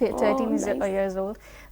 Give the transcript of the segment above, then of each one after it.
13 years old।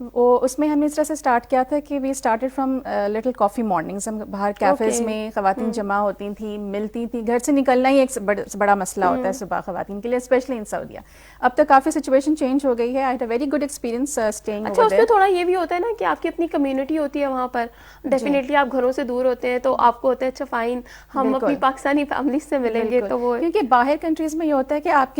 وہ اس میں ہم نے اس طرح سے اسٹارٹ کیا تھا کہ we started from little coffee mornings. ہم باہر کیفیز میں خواتین جمع ہوتی تھیں, ملتی تھیں. گھر سے نکلنا ہی ایک بڑا مسئلہ ہوتا ہے صبح خواتین کے لیے, اسپیشلی ان سعودیہ. اب تو کافی سچویشن چینج ہو گئی ہے. I had a very good experience staying اچھا اوور اس دیئر. میں تھوڑا یہ بھی ہوتا ہے نا کہ آپ کی اپنی کمیونٹی ہوتی ہے وہاں پر, ڈیفینیٹلی آپ گھروں سے دور ہوتے ہیں تو آپ کو ہوتا ہے اچھا فائن ہم اپنی پاکستانی فیملی سے ملیں گے, تو وہ کیونکہ باہر کنٹریز میں یہ ہوتا ہے کہ آپ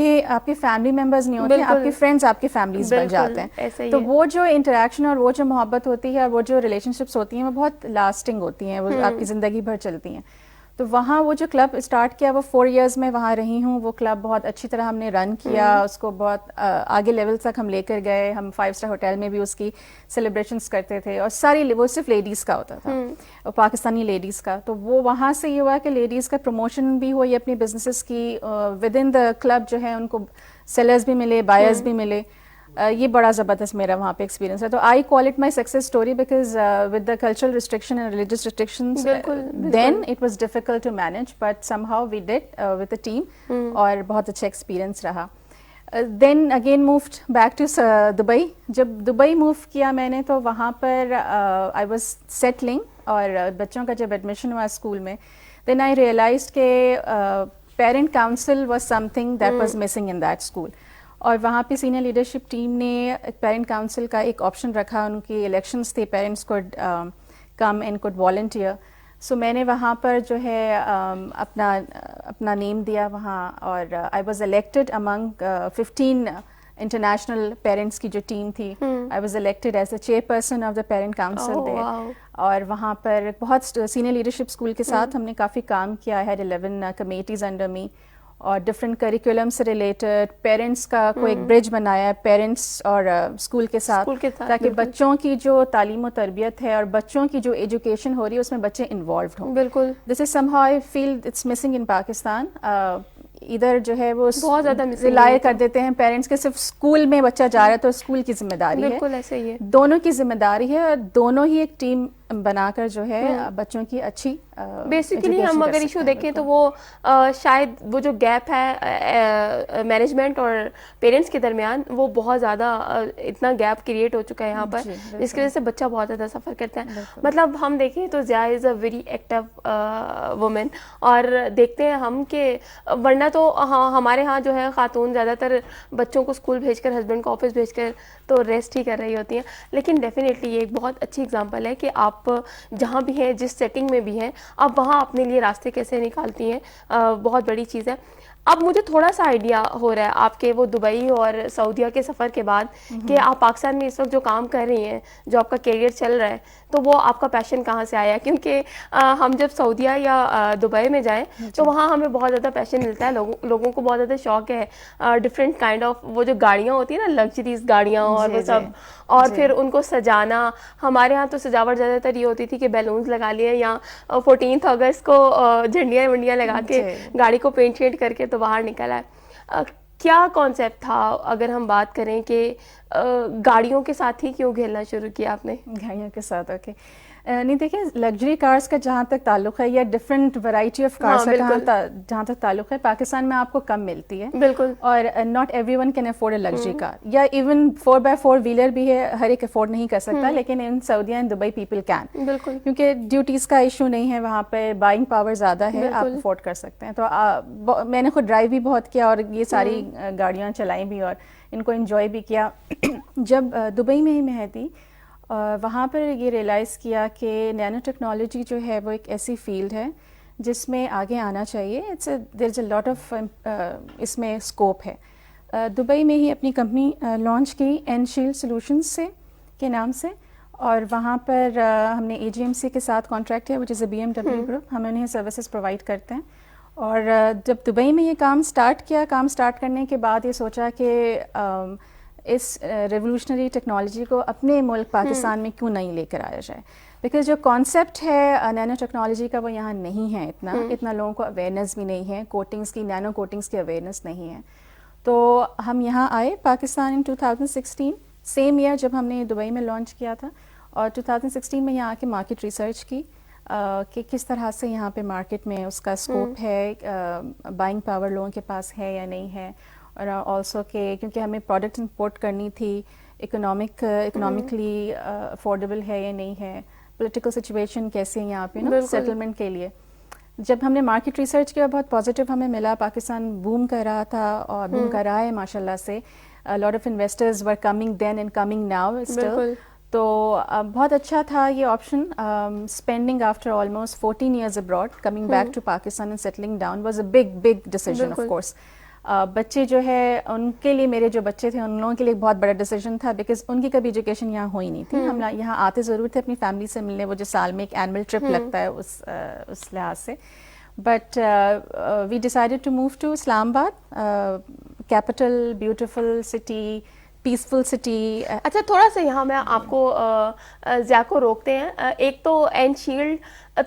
کے فیملی ممبرز نہیں ہوتے ہیں, آپ کے فرینڈز آپ کے فیملیز بن جاتے ہیں. ایسا ہی تو ہے. وہ جو انٹریکشن اور وہ جو محبت ہوتی ہے اور وہ جو ریلیشن شپس ہوتی ہیں وہ بہت لاسٹنگ ہوتی ہیں, وہ آپ کی زندگی بھر چلتی ہیں. تو وہاں وہ جو کلب اسٹارٹ کیا وہ 4 ایئرز میں وہاں رہی ہوں. وہ کلب بہت اچھی طرح ہم نے رن کیا, اس کو بہت آگے لیول تک ہم لے کر گئے. ہم 5 اسٹار ہوٹل میں بھی اس کی سیلیبریشنس کرتے تھے, اور ساری وہ صرف لیڈیز کا ہوتا تھا, پاکستانی لیڈیز کا. تو وہ وہاں سے یہ ہوا کہ لیڈیز کا پروموشن بھی ہوئی اپنی بزنسز کی. ود ان دا کلب جو ہے ان کو سیلرز بھی ملے, بائرز بھی ملے. یہ بڑا زبردست میرا وہاں پہ ایکسپیرینس ہے. تو I call it my success story because with the cultural restriction and religious restrictions then it was difficult to manage, but somehow we did with a team, اور بہت اچھا ایکسپیرینس رہا. Then again moved back to Dubai. جب Dubai move کیا میں نے تو وہاں پر آئی واز سیٹلنگ, اور بچوں کا جب ایڈمیشن ہوا اسکول میں, دین آئی ریئلائزڈ کہ parent council was something that was missing in that school. اور وہاں پہ سینئر لیڈرشپ ٹیم نے پیرنٹ کاؤنسل کا ایک آپشن رکھا. ان کی الیکشنس تھے, parents could come and could volunteer. So میں نے وہاں پر جو ہے اپنا نیم دیا وہاں, اور I was elected among 15 international parents کی جو ٹیم تھی. I was elected as a chairperson of the parent council there. اور وہاں پر بہت سینئر لیڈرشپ اسکول کے ساتھ ہم نے کافی کام کیا. آئی ہیڈ 11 کمیٹیز انڈر می, اور ڈفرینٹ کریکولم سے ریلیٹڈ پیرنٹس کا کوئی ایک برج بنایا پیرنٹس اور اسکول کے ساتھ, تاکہ بچوں کی جو تعلیم و تربیت ہے اور بچوں کی جو ایجوکیشن ہو رہی ہے اس میں بچے انوالوڈ ہوں. بالکل, this is somehow I feel it's missing in Pakistan. ادھر جو ہے وہ بہت زیادہ ریلائی کر دیتے ہیں پیرنٹس کے, صرف اسکول میں بچہ جا رہا ہے تو اسکول کی ذمہ داری ہے. بالکل ایسا ہی ہے, دونوں کی ذمہ داری ہے, اور دونوں ہی ایک ٹیم بنا کر جو ہے بچوں کی اچھی بیسکلی ہم اگر ایشو دیکھیں تو وہ شاید وہ جو گیپ ہے مینجمنٹ اور پیرنٹس کے درمیان, وہ بہت زیادہ اتنا گیپ کریٹ ہو چکا ہے یہاں پر, جس کی وجہ سے بچہ بہت زیادہ سفر کرتا ہے. مطلب ہم دیکھیں تو ضیاء از اے ویری ایکٹیو وومن, اور دیکھتے ہیں ہم کہ ورنہ تو ہمارے ہاں جو ہے خاتون زیادہ تر بچوں کو اسکول بھیج کر, ہسبینڈ کو آفس بھیج کر تو ریسٹ ہی کر رہی ہوتی ہیں. لیکن ڈیفینیٹلی یہ ایک بہت اچھی اگزامپل ہے کہ آپ جہاں بھی ہیں, جس سیٹنگ میں بھی ہیں, آپ وہاں اپنے لیے راستے کیسے نکالتی ہیں, بہت بڑی چیز ہے. اب مجھے تھوڑا سا آئیڈیا ہو رہا ہے آپ کے وہ دبئی اور سعودیہ کے سفر کے بعد کہ آپ پاکستان میں اس وقت جو کام کر رہی ہیں, جو آپ کا کیریئر چل رہا ہے, تو وہ آپ کا پیشن کہاں سے آیا؟ کیونکہ ہم جب سعودیہ یا دبئی میں جائیں تو وہاں ہمیں بہت زیادہ پیشن ملتا ہے, لوگوں کو بہت زیادہ شوق ہے ڈفرینٹ کائنڈ آف وہ جو گاڑیاں ہوتی ہیں نا, لگژریز گاڑیاں اور وہ سب, اور پھر ان کو سجانا. ہمارے ہاں تو سجاوٹ زیادہ تر یہ ہوتی تھی کہ بیلونز لگا لیے, یا 14 اگست کو جھنڈیاں ونڈیاں لگا کے گاڑی کو پینٹ شینٹ کر کے تو باہر نکل آئے. کیا کانسیپٹ تھا اگر ہم بات کریں کہ گاڑیوں کے ساتھ ہی کیوں کھیلنا شروع کیا آپ نے؟ گاڑیوں کے ساتھ, اوکے. نہیں دیکھیں, لگژری کارز کا جہاں تک تعلق ہے یا ڈفرینٹ ورائٹی آف کارز کا جہاں تک تعلق ہے, پاکستان میں آپ کو کم ملتی ہے. بالکل, اور not everyone can afford a luxury car, یا ایون 4x4 ویلر بھی ہے, ہر ایک افورڈ نہیں کر سکتا. لیکن ان سعودیہ اینڈ دبئی پیپل کین, بالکل, کیونکہ ڈیوٹیز کا ایشو نہیں ہے وہاں پہ, بائنگ پاور زیادہ ہے, آپ افورڈ کر سکتے ہیں. تو میں نے خود ڈرائیو بھی بہت کیا اور یہ ساری گاڑیاں چلائیں بھی اور ان کو انجوائے بھی کیا. جب دبئی میں ہی میں تھی, وہاں پر یہ ریئلائز کیا کہ نینو ٹیکنالوجی جو ہے وہ ایک ایسی فیلڈ ہے جس میں آگے آنا چاہیے. دیر از اے لاٹ آف اس میں اسکوپ ہے. دبئی میں ہی اپنی کمپنی لانچ کی اینشیلڈ سولوشنز سے کے نام سے, اور وہاں پر ہم نے AGMC کے ساتھ کانٹریکٹ ہے, وچ از اے BMW گروپ. ہم انہیں سروسز پرووائڈ کرتے ہیں. اور جب دبئی میں یہ کام اسٹارٹ کرنے کے بعد یہ سوچا کہ اس ریولوشنری ٹیکنالوجی کو اپنے ملک پاکستان میں کیوں نہیں لے کر آیا جائے, بیکاز جو کانسیپٹ ہے نینو ٹیکنالوجی کا وہ یہاں نہیں ہے, اتنا لوگوں کو اویئرنیس بھی نہیں ہے, کوٹنگس کی, نینو کوٹنگس کی اویئرنیس نہیں ہے. تو ہم یہاں آئے پاکستان ان 2016, سیم ایئر جب ہم نے دبئی میں لانچ کیا تھا, اور 2016 میں یہاں آ کے مارکیٹ ریسرچ کی کہ کس طرح سے یہاں پہ مارکیٹ میں اس کا اسکوپ ہے, بائنگ پاور لوگوں کے پاس ہے یا نہیں ہے, اور آلسو کہ کیونکہ ہمیں پروڈکٹ امپورٹ کرنی تھی, اکنامکلی افورڈیبل ہے یا نہیں ہے, پولیٹیکل سچویشن کیسے ہے یہاں پہ سیٹلمنٹ کے لیے. جب ہم نے مارکیٹ ریسرچ کیا بہت پازیٹیو ہمیں ملا, پاکستان بوم کر رہا تھا اور بوم کر رہا ہے ماشاء اللہ سے. Lot of investors were coming then and coming now still. تو بہت اچھا تھا یہ option. Spending after almost 14 years abroad, coming back to Pakistan and settling down was a big decision of course. بچے جو ہے ان کے لیے, میرے جو بچے تھے ان لوگوں کے لیے بہت بڑا ڈیسیجن تھا, بیکاز ان کی کبھی ایجوکیشن یہاں ہوئی نہیں تھی. ہم یہاں آتے ضرور تھے اپنی فیملی سے ملنے, وہ جو سال میں ایک اینول ٹرپ لگتا ہے اس لحاظ سے. But we decided to move to Islamabad, capital, beautiful city, peaceful city. اچھا تھوڑا سا یہاں میں آپ کو ضیاء کو روکتے ہیں. ایک تو اینڈ شیلڈ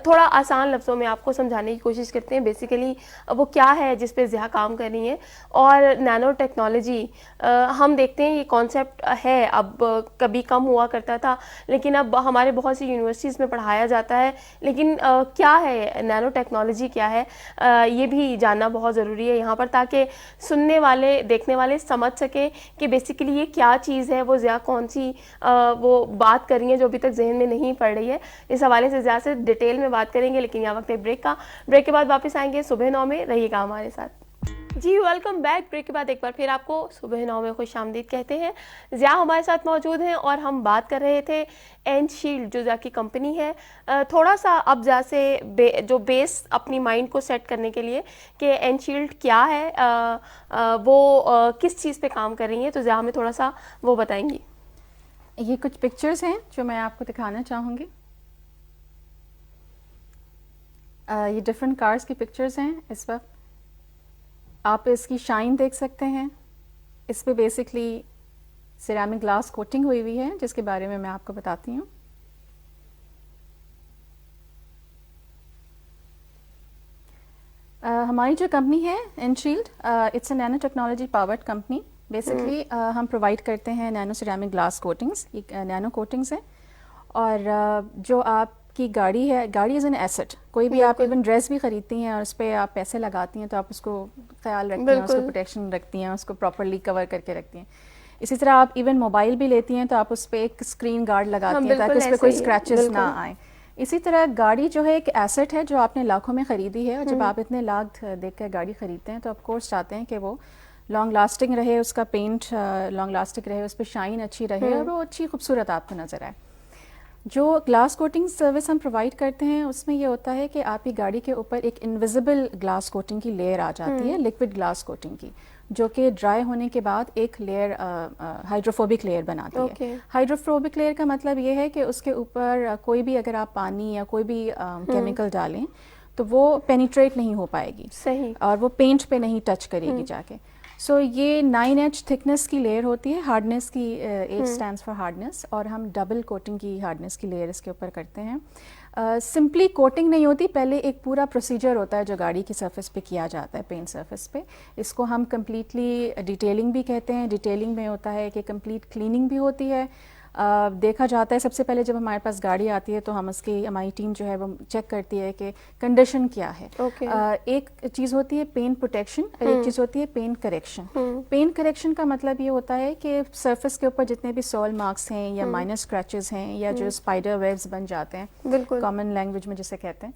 تھوڑا آسان لفظوں میں آپ کو سمجھانے کی کوشش کرتے ہیں بیسیکلی وہ کیا ہے جس پہ ضیاء کام کر رہی ہیں. اور نینو ٹیکنالوجی ہم دیکھتے ہیں یہ کانسیپٹ ہے, اب کبھی کم ہوا کرتا تھا لیکن اب ہمارے بہت سی یونیورسٹیز میں پڑھایا جاتا ہے, لیکن کیا ہے نینو ٹیکنالوجی, کیا ہے یہ بھی جاننا بہت ضروری ہے یہاں پر, تاکہ سننے والے دیکھنے والے سمجھ سکیں کہ بیسیکلی یہ کیا چیز ہے. وہ ضیاء کون سی وہ بات کر رہی ہیں جو ابھی تک ذہن میں نہیں پڑ رہی ہے. اس حوالے سے ضیاء سے ڈیٹیل میں بات کریں گے, لیکن یہاں وقت ہے بریک کا. بریک کے بعد واپس آئیں گے صبح 9 میں, رہیے گا ہمارے ساتھ. جی ویلکم بیک. بریک کے بعد ایک بار پھر آپ کو صبح 9 میں خوش آمدید کہتے ہیں. ضیاء ہمارے ساتھ موجود ہیں اور ہم بات کر رہے تھے اینڈ شیلڈ جو ضیاء کی کمپنی ہے. تھوڑا سا اب ضیاء سے جو بیس اپنی مائنڈ کو سیٹ کرنے کے لیے کہ اینڈ شیلڈ کیا ہے, وہ کس چیز پہ کام کر رہی ہیں, تو ضیاء ہمیں تھوڑا سا وہ بتائیں گی. یہ کچھ پکچرز ہیں جو میں آپ کو دکھانا چاہوں گی. یہ ڈفرینٹ کارز کی پکچرز ہیں. اس وقت آپ اس کی شائن دیکھ سکتے ہیں. اس پہ بیسکلی سیرامک گلاس کوٹنگ ہوئی ہوئی ہے جس کے بارے میں آپ کو بتاتی ہوں. ہماری جو کمپنی ہے and shield, it's a nano technology powered company. Basically ہم پرووائڈ کرتے ہیں نینو سیرامک گلاس کوٹنگس. یہ نینو کوٹنگس ہیں. اور جو آپ کی گاڑی ہے, گاڑی از این ایسٹ. کوئی بھی آپ ایون ڈریس بھی خریدتی ہیں اور اس پہ آپ پیسے لگاتی ہیں تو آپ اس کو خیال رکھتی ہیں, اس کو پروٹیکشن رکھتی ہیں, اس کو پراپرلی کور کر کے رکھتی ہیں. اسی طرح آپ ایون موبائل بھی لیتی ہیں تو آپ اس پہ ایک اسکرین گارڈ لگاتی ہیں تاکہ اس پہ کوئی اسکریچز نہ آئیں. اسی طرح گاڑی جو ہے ایک ایسٹ ہے جو آپ نے لاکھوں میں خریدی ہے, اور جب آپ اتنے لاکھ دیکھ کر گاڑی خریدتے ہیں تو آف کورس چاہتے ہیں کہ وہ لانگ لاسٹنگ رہے, اس کا پینٹ لانگ لاسٹنگ رہے, اس پہ شائن اچھی رہے اور وہ اچھی خوبصورت آپ کو نظر آئے. جو گلاس کوٹنگ سروس ہم پرووائڈ کرتے ہیں اس میں یہ ہوتا ہے کہ آپ کی گاڑی کے اوپر ایک انویزیبل گلاس کوٹنگ کی لیئر آ جاتی ہے, لکوڈ گلاس کوٹنگ کی, جو کہ ڈرائی ہونے کے بعد ایک لیئر ہائیڈروفوبک لیئر بناتی ہے. ہائیڈروفوبک لیئر کا مطلب یہ ہے کہ اس کے اوپر کوئی بھی اگر آپ پانی یا کوئی بھی کیمیکل ڈالیں تو وہ پینیٹریٹ نہیں ہو پائے گی, صحیح, اور وہ پینٹ پہ نہیں ٹچ کرے گی جا کے. سو یہ 9H تھکنیس کی لیئر ہوتی ہے. ہارڈنیس کی H اسٹینڈس فار ہارڈنیس, اور ہم ڈبل کوٹنگ کی ہارڈنیس کی لیئر اس کے اوپر کرتے ہیں. سمپلی کوٹنگ نہیں ہوتی, پہلے ایک پورا پروسیجر ہوتا ہے جو گاڑی کی سرفیس پہ کیا جاتا ہے, پینٹ سرفیس پہ. اس کو ہم کمپلیٹلی ڈیٹیلنگ بھی کہتے ہیں. ڈیٹیلنگ میں ہوتا ہے کہ کمپلیٹ کلیننگ بھی ہوتی ہے. دیکھا جاتا ہے سب سے پہلے جب ہمارے پاس گاڑی آتی ہے تو ہماری ٹیم جو ہے وہ چیک کرتی ہے کہ کنڈیشن کیا ہے. ایک چیز ہوتی ہے پینٹ پروٹیکشن اور ایک چیز ہوتی ہے پینٹ کریکشن. پینٹ کریکشن کا مطلب یہ ہوتا ہے کہ سرفیس کے اوپر جتنے بھی سول مارکس ہیں یا مائنر اسکریچز ہیں یا جو اسپائڈر ویبز بن جاتے ہیں کامن لینگویج میں جسے کہتے ہیں,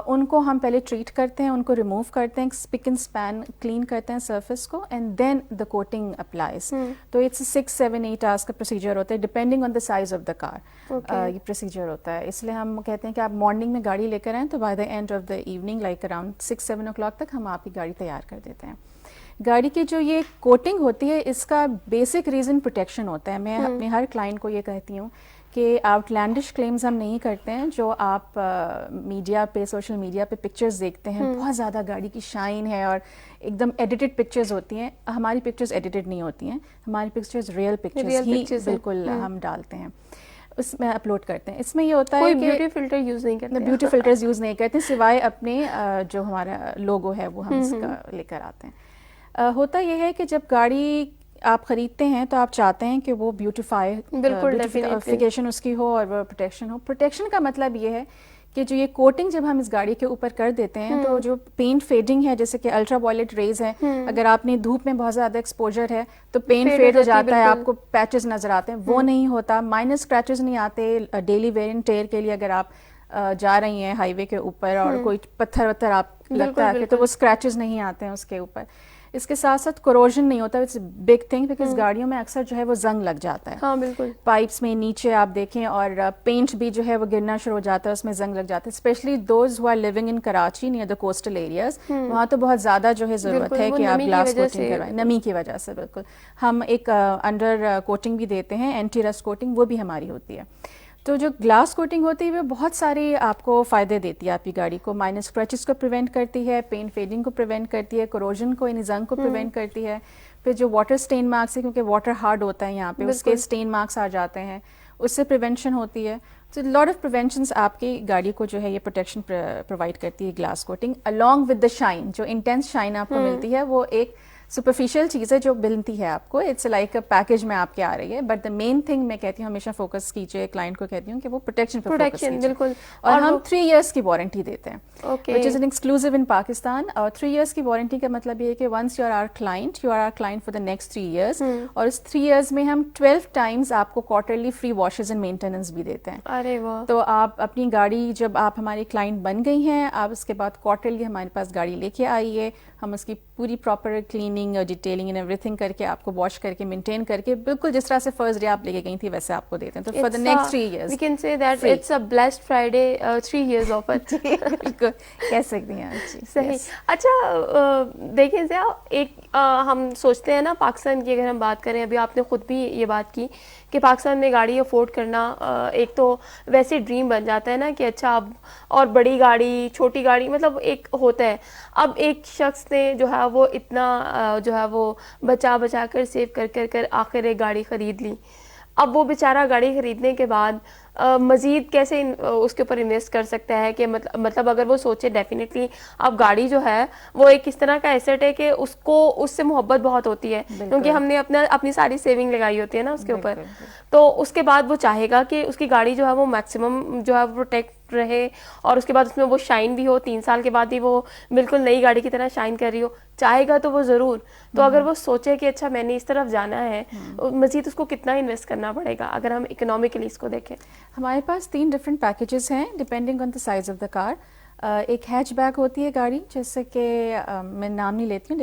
ان کو ہم پہلے ٹریٹ کرتے ہیں, ان کو ریموو کرتے ہیں, اسپک اینڈ اسپین کلین کرتے ہیں سرفیس کو, and then the coating applies. تو اٹس 6-7-8 آورس کا پروسیجر ہوتا ہے depending on the size of the car. یہ پروسیجر ہوتا ہے. اس لیے ہم کہتے ہیں کہ آپ مارننگ میں گاڑی لے کر آئیں تو by the and of the evening like around 6-7 o'clock تک ہم آپ کی گاڑی تیار کر دیتے ہیں. گاڑی کی جو یہ کوٹنگ ہوتی ہے اس کا بیسک ریزن پروٹیکشن ہوتا ہے. میں اپنے ہر کلائنٹ کو یہ کہتی ہوں کہ آؤٹ لینڈش کلیمز ہم نہیں کرتے ہیں. جو آپ میڈیا پہ سوشل میڈیا پہ پکچرز دیکھتے ہیں, بہت زیادہ گاڑی کی شائن ہے اور ایک دم ایڈیٹڈ پکچرز ہوتی ہیں. ہماری پکچرز ایڈیٹڈ نہیں ہوتی ہیں, ہماری پکچرز ریئل پکچرز ہی بالکل ہم ڈالتے ہیں, اس میں اپلوڈ کرتے ہیں. اس میں یہ ہوتا ہے کہ بیوٹی فلٹر یوز نہیں کرتے, بیوٹی فلٹرز یوز نہیں کرتے سوائے اپنے جو ہمارا لوگو ہے وہ ہم اس کا لے کر آتے ہیں. ہوتا یہ ہے کہ جب گاڑی آپ خریدتے ہیں تو آپ چاہتے ہیں کہ وہ بیوٹیفیکیشن اس کی ہو اور وہ پروٹیکشن ہو. پروٹیکشن کا مطلب یہ ہے کہ جو یہ کوٹنگ جب ہم اس گاڑی کے اوپر کر دیتے ہیں تو جو پینٹ فیڈنگ ہے جیسے کہ الٹرا وائلٹ ریز ہے, اگر آپ نے دھوپ میں بہت زیادہ ایکسپوجر ہے تو پینٹ فیڈ ہو جاتا ہے, آپ کو پیچز نظر آتے ہیں, وہ نہیں ہوتا, مائنر اسکریچز نہیں آتے. ڈیلی ویئر اینڈ ٹیئر کے لیے اگر آپ جا رہی ہیں ہائی وے کے اوپر اور کوئی پتھر وتھر آپ لگتا ہے تو وہ اسکریچز نہیں آتے ہیں اس کے اوپر. اس کے ساتھ ساتھ کروژن نہیں ہوتا, اٹس بگ تھنگ بیکاز گاڑیوں میں اکثر جو ہے وہ زنگ لگ جاتا ہے. ہاں بالکل, پائپس میں نیچے آپ دیکھیں, اور پینٹ بھی جو ہے وہ گرنا شروع ہو جاتا ہے, اس میں زنگ لگ جاتا ہے. Especially those who are living in Karachi near the coastal areas, وہاں تو بہت زیادہ جو ہے ضرورت ہے کہ آپ گلاس کوٹنگ کروائیں, نمی کی وجہ سے. بالکل, ہم ایک انڈر کوٹنگ بھی دیتے ہیں, اینٹی رسٹ کوٹنگ, وہ بھی ہماری ہوتی ہے. تو جو گلاس کوٹنگ ہوتی ہے وہ بہت ساری آپ کو فائدے دیتی ہے آپ کی گاڑی کو. مائنر اسکریچز کو پریونٹ کرتی ہے, پینٹ فیڈنگ کو پریونٹ کرتی ہے, کروژن کو یعنی زنگ کو پریونٹ کرتی ہے. پھر جو واٹر اسٹین مارکس ہے, کیونکہ واٹر ہارڈ ہوتا ہے یہاں پہ, اس کے اسٹین مارکس آ جاتے ہیں, اس سے پریونشن ہوتی ہے. تو لاٹ آف پریونشنس آپ کی گاڑی کو جو ہے یہ پروٹیکشن پرووائڈ کرتی ہے glass coating, along with the shine. جو انٹینس شائن آپ کو ملتی ہے وہ ایک سپرفیشیل چیز ہے جو ملتی ہے آپ کو, اٹس لائک اے پیکج میں آپ کے آ رہی ہے. بٹ دا مین تھنگ میں کہتی ہوں ہمیشہ فوکس کیجیے, کلائنٹ کو کہتی ہوں کہ وہ پروٹیکشن پہ فوکس کیجیے. بالکل, اور ہم 3 ایئرس کی وارنٹی دیتے ہیں, okay, which is an exclusive in Pakistan. اور 3 ایئرس کی وارنٹی کا مطلب یہ ہے کہ once you are our client for the next 3 years, اور اس 3 ایئرس میں ہم 12 ٹائمز آپ کو quarterly free washes and maintenance بھی دیتے ہیں. ارے واہ. تو آپ اپنی گاڑی جب آپ ہماری کلائنٹ بن گئی ہیں, آپ اس کے بعد کوارٹرلی ہمارے پاس گاڑی لے کے آئیے, ہم اس کی پوری پراپر کلیننگ اور ڈیٹیلنگ اینڈ ایوری تھنگ کر کے آپ کو واش کر کے مینٹین کر کے بالکل جس طرح سے فرسٹ ڈے آپ لے کے گئی تھی ویسے آپ کو دیتے ہیں. تو for the next 3 years we can say that it's a blessed Friday 3 years offer. بالکل کہہ سکتی ہیں. صحیح. اچھا دیکھیں ذرا, ایک ہم سوچتے ہیں نا پاکستان کی, اگر ہم بات کریں, ابھی آپ نے خود بھی یہ بات کی کہ پاکستان میں گاڑی افورڈ کرنا ایک تو ویسے ڈریم بن جاتا ہے نا کہ اچھا اب, اور بڑی گاڑی چھوٹی گاڑی مطلب ایک ہوتا ہے. اب ایک شخص نے جو ہے وہ اتنا جو ہے وہ بچا کر سیو کر آخر ایک گاڑی خرید لی. اب وہ بیچارہ گاڑی خریدنے کے بعد مزید کیسے اس کے اوپر انویسٹ کر سکتا ہے, کہ مطلب اگر وہ سوچے ڈیفینیٹلی اب گاڑی جو ہے وہ ایک اس طرح کا ایسٹ ہے کہ اس کو اس سے محبت بہت ہوتی ہے, کیونکہ ہم نے اپنی ساری سیونگ لگائی ہوتی ہے نا اس کے اوپر. تو اس کے بعد وہ چاہے گا کہ اس کی گاڑی جو ہے وہ میکسیمم جو ہے پروٹیکٹ رہے, اور اس کے بعد اس میں وہ شائن بھی ہو, 3 سال کے بعد بھی وہ بالکل نئی گاڑی کی طرح شائن کر رہی ہو. چاہے گا تو وہ ضرور. تو اگر وہ سوچے کہ اچھا میں نے اس طرف جانا ہے, مزید اس کو کتنا انویسٹ کرنا پڑے گا اگر ہم اکنامکلی اس کو دیکھیں؟ ہمارے پاس 3 ڈفرینٹ پیکیجز ہیں depending on the size of the car. ایک ہیچ بیک ہوتی ہے گاڑی, جیسے کہ میں نام نہیں لیتی ہوں,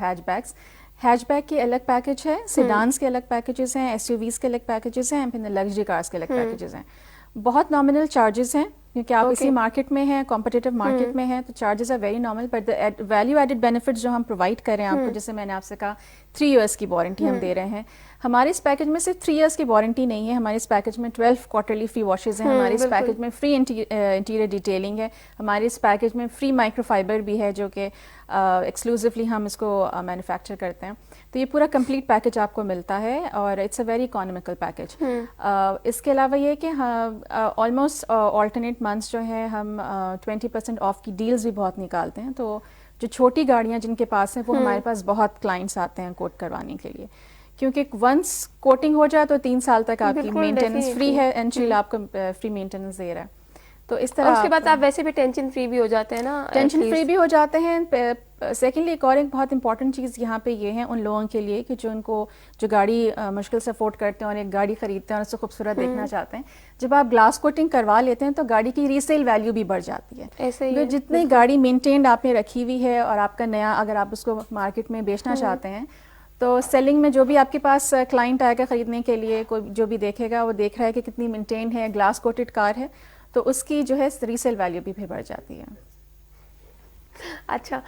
ہیچ بیکس. ہیچ بیک کی الگ پیکیج ہے, سیڈانس کے الگ پیکیجز ہیں, ایس یو ویز کے الگ پیکیجز ہیں, پھر لگژری کارز کے الگ پیکیجز ہیں. بہت نامنل چارجز ہیں کیونکہ آپ اسی مارکیٹ میں ہیں, کمپٹیٹیو مارکیٹ میں ہیں, تو charges are very normal. But value added benefits جو ہم پرووائڈ کر رہے ہیں آپ کو, جیسے میں نے آپ سے کہا 3 ایئرس کی وارنٹی ہم دے رہے ہیں. ہمارے اس پیکج میں صرف 3 ایئرس کی وارنٹی نہیں ہے, ہمارے اس پیکج میں 12 کوارٹرلی فری واشز ہیں, ہمارے اس پیکج میں فری انٹیریئر ڈیٹیلنگ ہے, ہمارے اس پیکج میں فری مائکرو فائبر بھی ہے جو کہ ایکسکلوزیولی ہم اس کو مینوفیکچر کرتے ہیں. تو یہ پورا کمپلیٹ پیکج آپ کو ملتا ہے, اور it's a very economical package. اس کے علاوہ یہ کہ آلموسٹ آلٹرنیٹ منتھس جو ہے ہم 20% آف کی ڈیلز بھی بہت نکالتے ہیں. تو جو چھوٹی گاڑیاں جن کے پاس ہیں وہ ہمارے پاس بہت کلائنٹس آتے ہیں کوٹ کروانے کے لیے, کیونکہ ونس کوٹنگ ہو جائے تو 3 سال تک آپ کی مینٹیننس فری ہے, انشیل آپ کو فری مینٹیننس دے رہا ہے. تو اس طرح اس کے بعد آپ ویسے بھی ٹینشن فری بھی ہو جاتے ہیں نا, ٹینشن فری بھی ہو جاتے ہیں. سیکنڈلی ایک اور ایک بہت امپورٹنٹ چیز یہاں پہ یہ ہے ان لوگوں کے لیے کہ جو گاڑی مشکل سے افورڈ کرتے ہیں اور ایک گاڑی خریدتے ہیں اور اس کو خوبصورت دیکھنا چاہتے ہیں, جب آپ گلاس کوٹنگ کروا لیتے ہیں تو گاڑی کی ریسیل ویلیو بھی بڑھ جاتی ہے. ایسے ہی جتنی گاڑی مینٹینڈ آپ نے رکھی ہوئی ہے, اور آپ کا نیا اگر آپ اس کو مارکیٹ میں بیچنا چاہتے ہیں, تو سیلنگ میں جو بھی آپ کے پاس کلائنٹ آئے گا خریدنے کے لیے, کوئی جو بھی دیکھے گا وہ دیکھ رہا ہے کہ کتنی مینٹین ہے, گلاس کوٹڈ کار ہے, تو اس کی جو ہے ریسیل ویلیو بھی بڑھ جاتی ہے. اچھا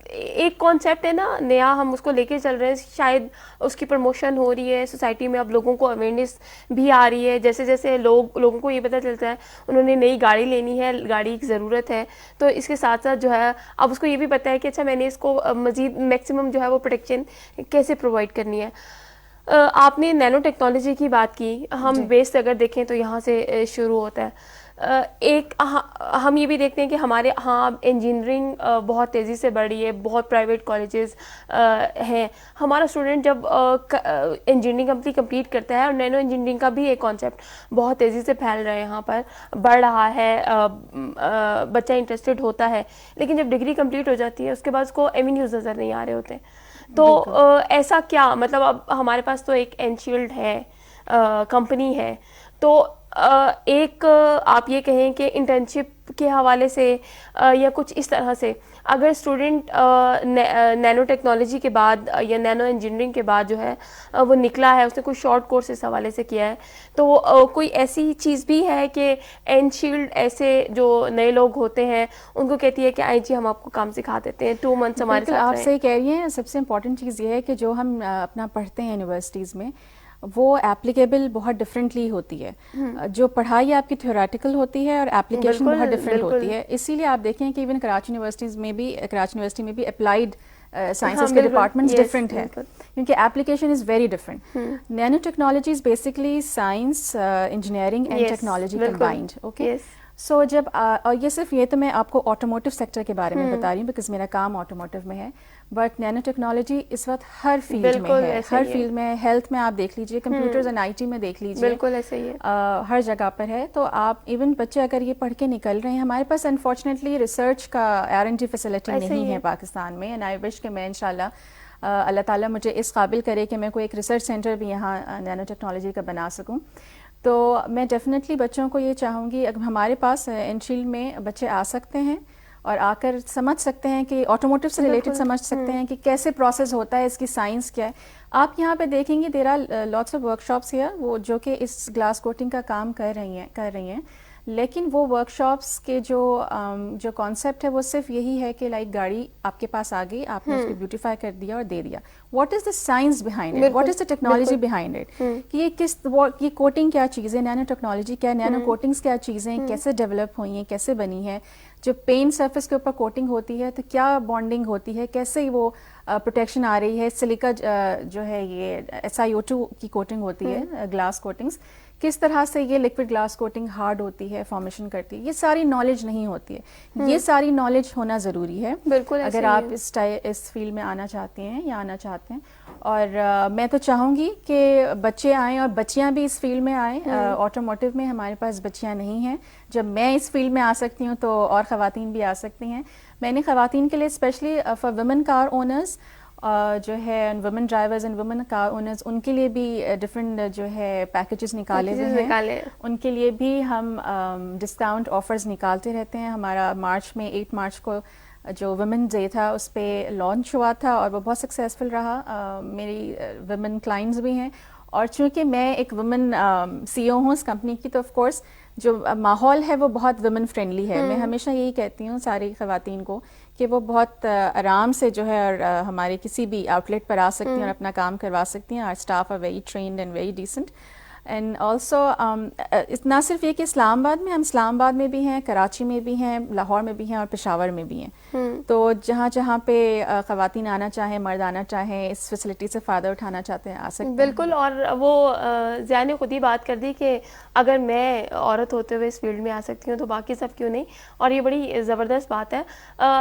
ایک کانسیپٹ ہے نا نیا, ہم اس کو لے کے چل رہے ہیں, شاید اس کی پروموشن ہو رہی ہے سوسائٹی میں, اب لوگوں کو اویئرنیس بھی آ رہی ہے, جیسے جیسے لوگوں کو یہ پتہ چلتا ہے انہوں نے نئی گاڑی لینی ہے, گاڑی کی ضرورت ہے, تو اس کے ساتھ ساتھ جو ہے اب اس کو یہ بھی پتہ ہے کہ اچھا میں نے اس کو مزید میکسیمم جو ہے وہ پروٹیکشن کیسے پرووائڈ کرنی ہے. آپ نے نینو ٹیکنالوجی کی بات کی, ہم بیس اگر دیکھیں تو یہاں سے شروع ہوتا ہے. ایک ہم یہ بھی دیکھتے ہیں کہ ہمارے ہاں انجینئرنگ بہت تیزی سے بڑھ رہی ہے, بہت پرائیویٹ کالجز ہیں. ہمارا اسٹوڈنٹ جب انجینئرنگ کمپلیٹ کرتا ہے, اور نینو انجینئرنگ کا بھی ایک کانسیپٹ بہت تیزی سے پھیل رہا ہے, یہاں پر بڑھ رہا ہے, بچہ انٹرسٹڈ ہوتا ہے, لیکن جب ڈگری کمپلیٹ ہو جاتی ہے اس کے بعد اس کو ایونیوز نظر نہیں آ رہے ہوتے. تو ایسا کیا مطلب, اب ہمارے پاس تو ایک انشیلڈ ہے, کمپنی ہے, تو ایک آپ یہ کہیں کہ انٹرنشپ کے حوالے سے یا کچھ اس طرح سے, اگر اسٹوڈنٹ نینو ٹیکنالوجی کے بعد یا نینو انجینئرنگ کے بعد جو ہے وہ نکلا ہے, اس نے کوئی شارٹ کورس اس حوالے سے کیا ہے, تو کوئی ایسی چیز بھی ہے کہ انشیلڈ ایسے جو نئے لوگ ہوتے ہیں ان کو کہتی ہے کہ آئیں جی ہم آپ کو کام سکھا دیتے ہیں, 2 months ہمارے ساتھ آپ رہیں. صحیح کہہ رہی ہیں. سب سے امپورٹنٹ چیز یہ ہے کہ جو ہم اپنا پڑھتے ہیں یونیورسٹیز میں وہ اپلیکیبل بہت ڈفرینٹلی ہوتی ہے. جو پڑھائی آپ کی تھیوریٹیکل ہوتی ہے اور اپلیکیشن بہت ڈفرینٹ ہوتی ہے. اسی لیے آپ دیکھیں کہ ایون کراچی یونیورسٹیز میں بھی, کراچی یونیورسٹی میں بھی اپلائیڈ سائنسز کے ڈپارٹمنٹس ڈفرینٹ ہیں, کیونکہ application is very different. Nanotechnology is basically science, engineering and technology combined. Okay, so جب اور یہ صرف یہ تو میں آپ کو آٹوموٹیو سیکٹر کے بارے میں بتا رہی ہوں بیکاز میرا کام آٹوموٹیو میں ہے, بٹ نینو ٹیکنالوجی اس وقت ہر فیلڈ میں ہے, ہر فیلڈ میں. ہیلتھ میں آپ دیکھ لیجیے, کمپیوٹرز اینڈ آئی ٹی میں دیکھ لیجیے, بالکل ایسے ہی ہے, ہر جگہ پر ہے. تو آپ ایون بچے اگر یہ پڑھ کے نکل رہے ہیں, ہمارے پاس انفارچونیٹلی ریسرچ کا R&D فیسلٹی نہیں ہے پاکستان میں, اینڈ آئی وش کہ میں انشاءاللہ اللہ تعالیٰ مجھے اس قابل کرے کہ میں کوئی ایک ریسرچ سینٹر بھی یہاں نینو ٹیکنالوجی کا بنا سکوں. تو میں ڈیفینیٹلی بچوں کو یہ چاہوں گی, اگر ہمارے پاس انشیلڈ میں بچے آ سکتے ہیں اور آ کر سمجھ سکتے ہیں کہ آٹوموٹیو سے ریلیٹڈ سمجھ سکتے ہیں کہ کیسے پروسیس ہوتا ہے, اس کی سائنس کیا ہے. آپ یہاں پہ دیکھیں گے there are lots of workshops here, وہ جو کہ اس گلاس کوٹنگ کا کام کر رہی ہیں, لیکن وہ ورک شاپس کے جو کانسیپٹ ہے وہ صرف یہی ہے کہ لائک گاڑی آپ کے پاس آ گئی, آپ نے اس کو بیوٹیفائی کر دیا اور دے دیا. What is the science behind it, what is the technology behind it, کہ یہ کوٹنگ کیا چیز ہے, نینو ٹیکنالوجی کیا ہے, نینو کوٹنگس کیا چیزیں, کیسے ڈیولپ ہوئی ہیں, کیسے بنی ہے. جو پینٹ سرفیس کے اوپر کوٹنگ ہوتی ہے تو کیا بانڈنگ ہوتی ہے, کیسے وہ پروٹیکشن آ رہی ہے. سلیکا جو ہے یہ SiO2 کی کوٹنگ ہوتی ہے, گلاس کوٹنگس, کس طرح سے یہ لکوڈ گلاس کوٹنگ ہارڈ ہوتی ہے, فارمیشن کرتی ہے. یہ ساری نالج نہیں ہوتی ہے, یہ ساری نالج ہونا ضروری ہے بالکل اگر آپ اس فیلڈ میں آنا چاہتے ہیں یا آنا چاہتے ہیں. اور میں تو چاہوں گی کہ بچے آئیں اور بچیاں بھی اس فیلڈ میں آئیں. آٹوموٹیو میں ہمارے پاس بچیاں نہیں ہیں, جب میں اس فیلڈ میں آ سکتی ہوں تو اور خواتین بھی آ سکتی ہیں. میں نے خواتین کے لیے specially for women car owners جو ہے, women drivers and women car owners, ان کے لیے بھی ڈفرینٹ جو ہے پیکیجز نکالے ہوئے ہیں. ان کے لیے بھی ہم ڈسکاؤنٹ آفرز نکالتے رہتے ہیں. ہمارا مارچ میں 8 مارچ کو جو ویمن ڈے تھا اس پہ لانچ ہوا تھا اور وہ بہت سکسیزفل رہا. میری ویمن کلائنٹس بھی ہیں, اور چونکہ میں ایک ویمن CEO ہوں اس کمپنی کی, تو آف کورس جو ماحول ہے وہ بہت ویمن فرینڈلی ہے. میں ہمیشہ یہی کہتی ہوں ساری خواتین کو کہ وہ بہت آرام سے جو ہے اور ہمارے کسی بھی آؤٹ لیٹ پر آ سکتی ہیں اور اپنا کام کروا سکتی ہیں. Our staff are very trained and very decent. And also نہ صرف یہ کہ اسلام آباد میں, ہم اسلام آباد میں بھی ہیں, کراچی میں بھی ہیں, لاہور میں بھی ہیں اور پشاور میں بھی ہیں. تو جہاں جہاں پہ خواتین آنا چاہیں, مرد آنا چاہیں, اس فیسلٹی سے فائدہ اٹھانا چاہتے ہیں, آ سکتے ہیں. بالکل. اور وہ ضیاء نے خود ہی بات کر دی کہ اگر میں عورت ہوتے ہوئے اس فیلڈ میں آ سکتی ہوں تو باقی سب کیوں نہیں, اور یہ بڑی زبردست بات ہے.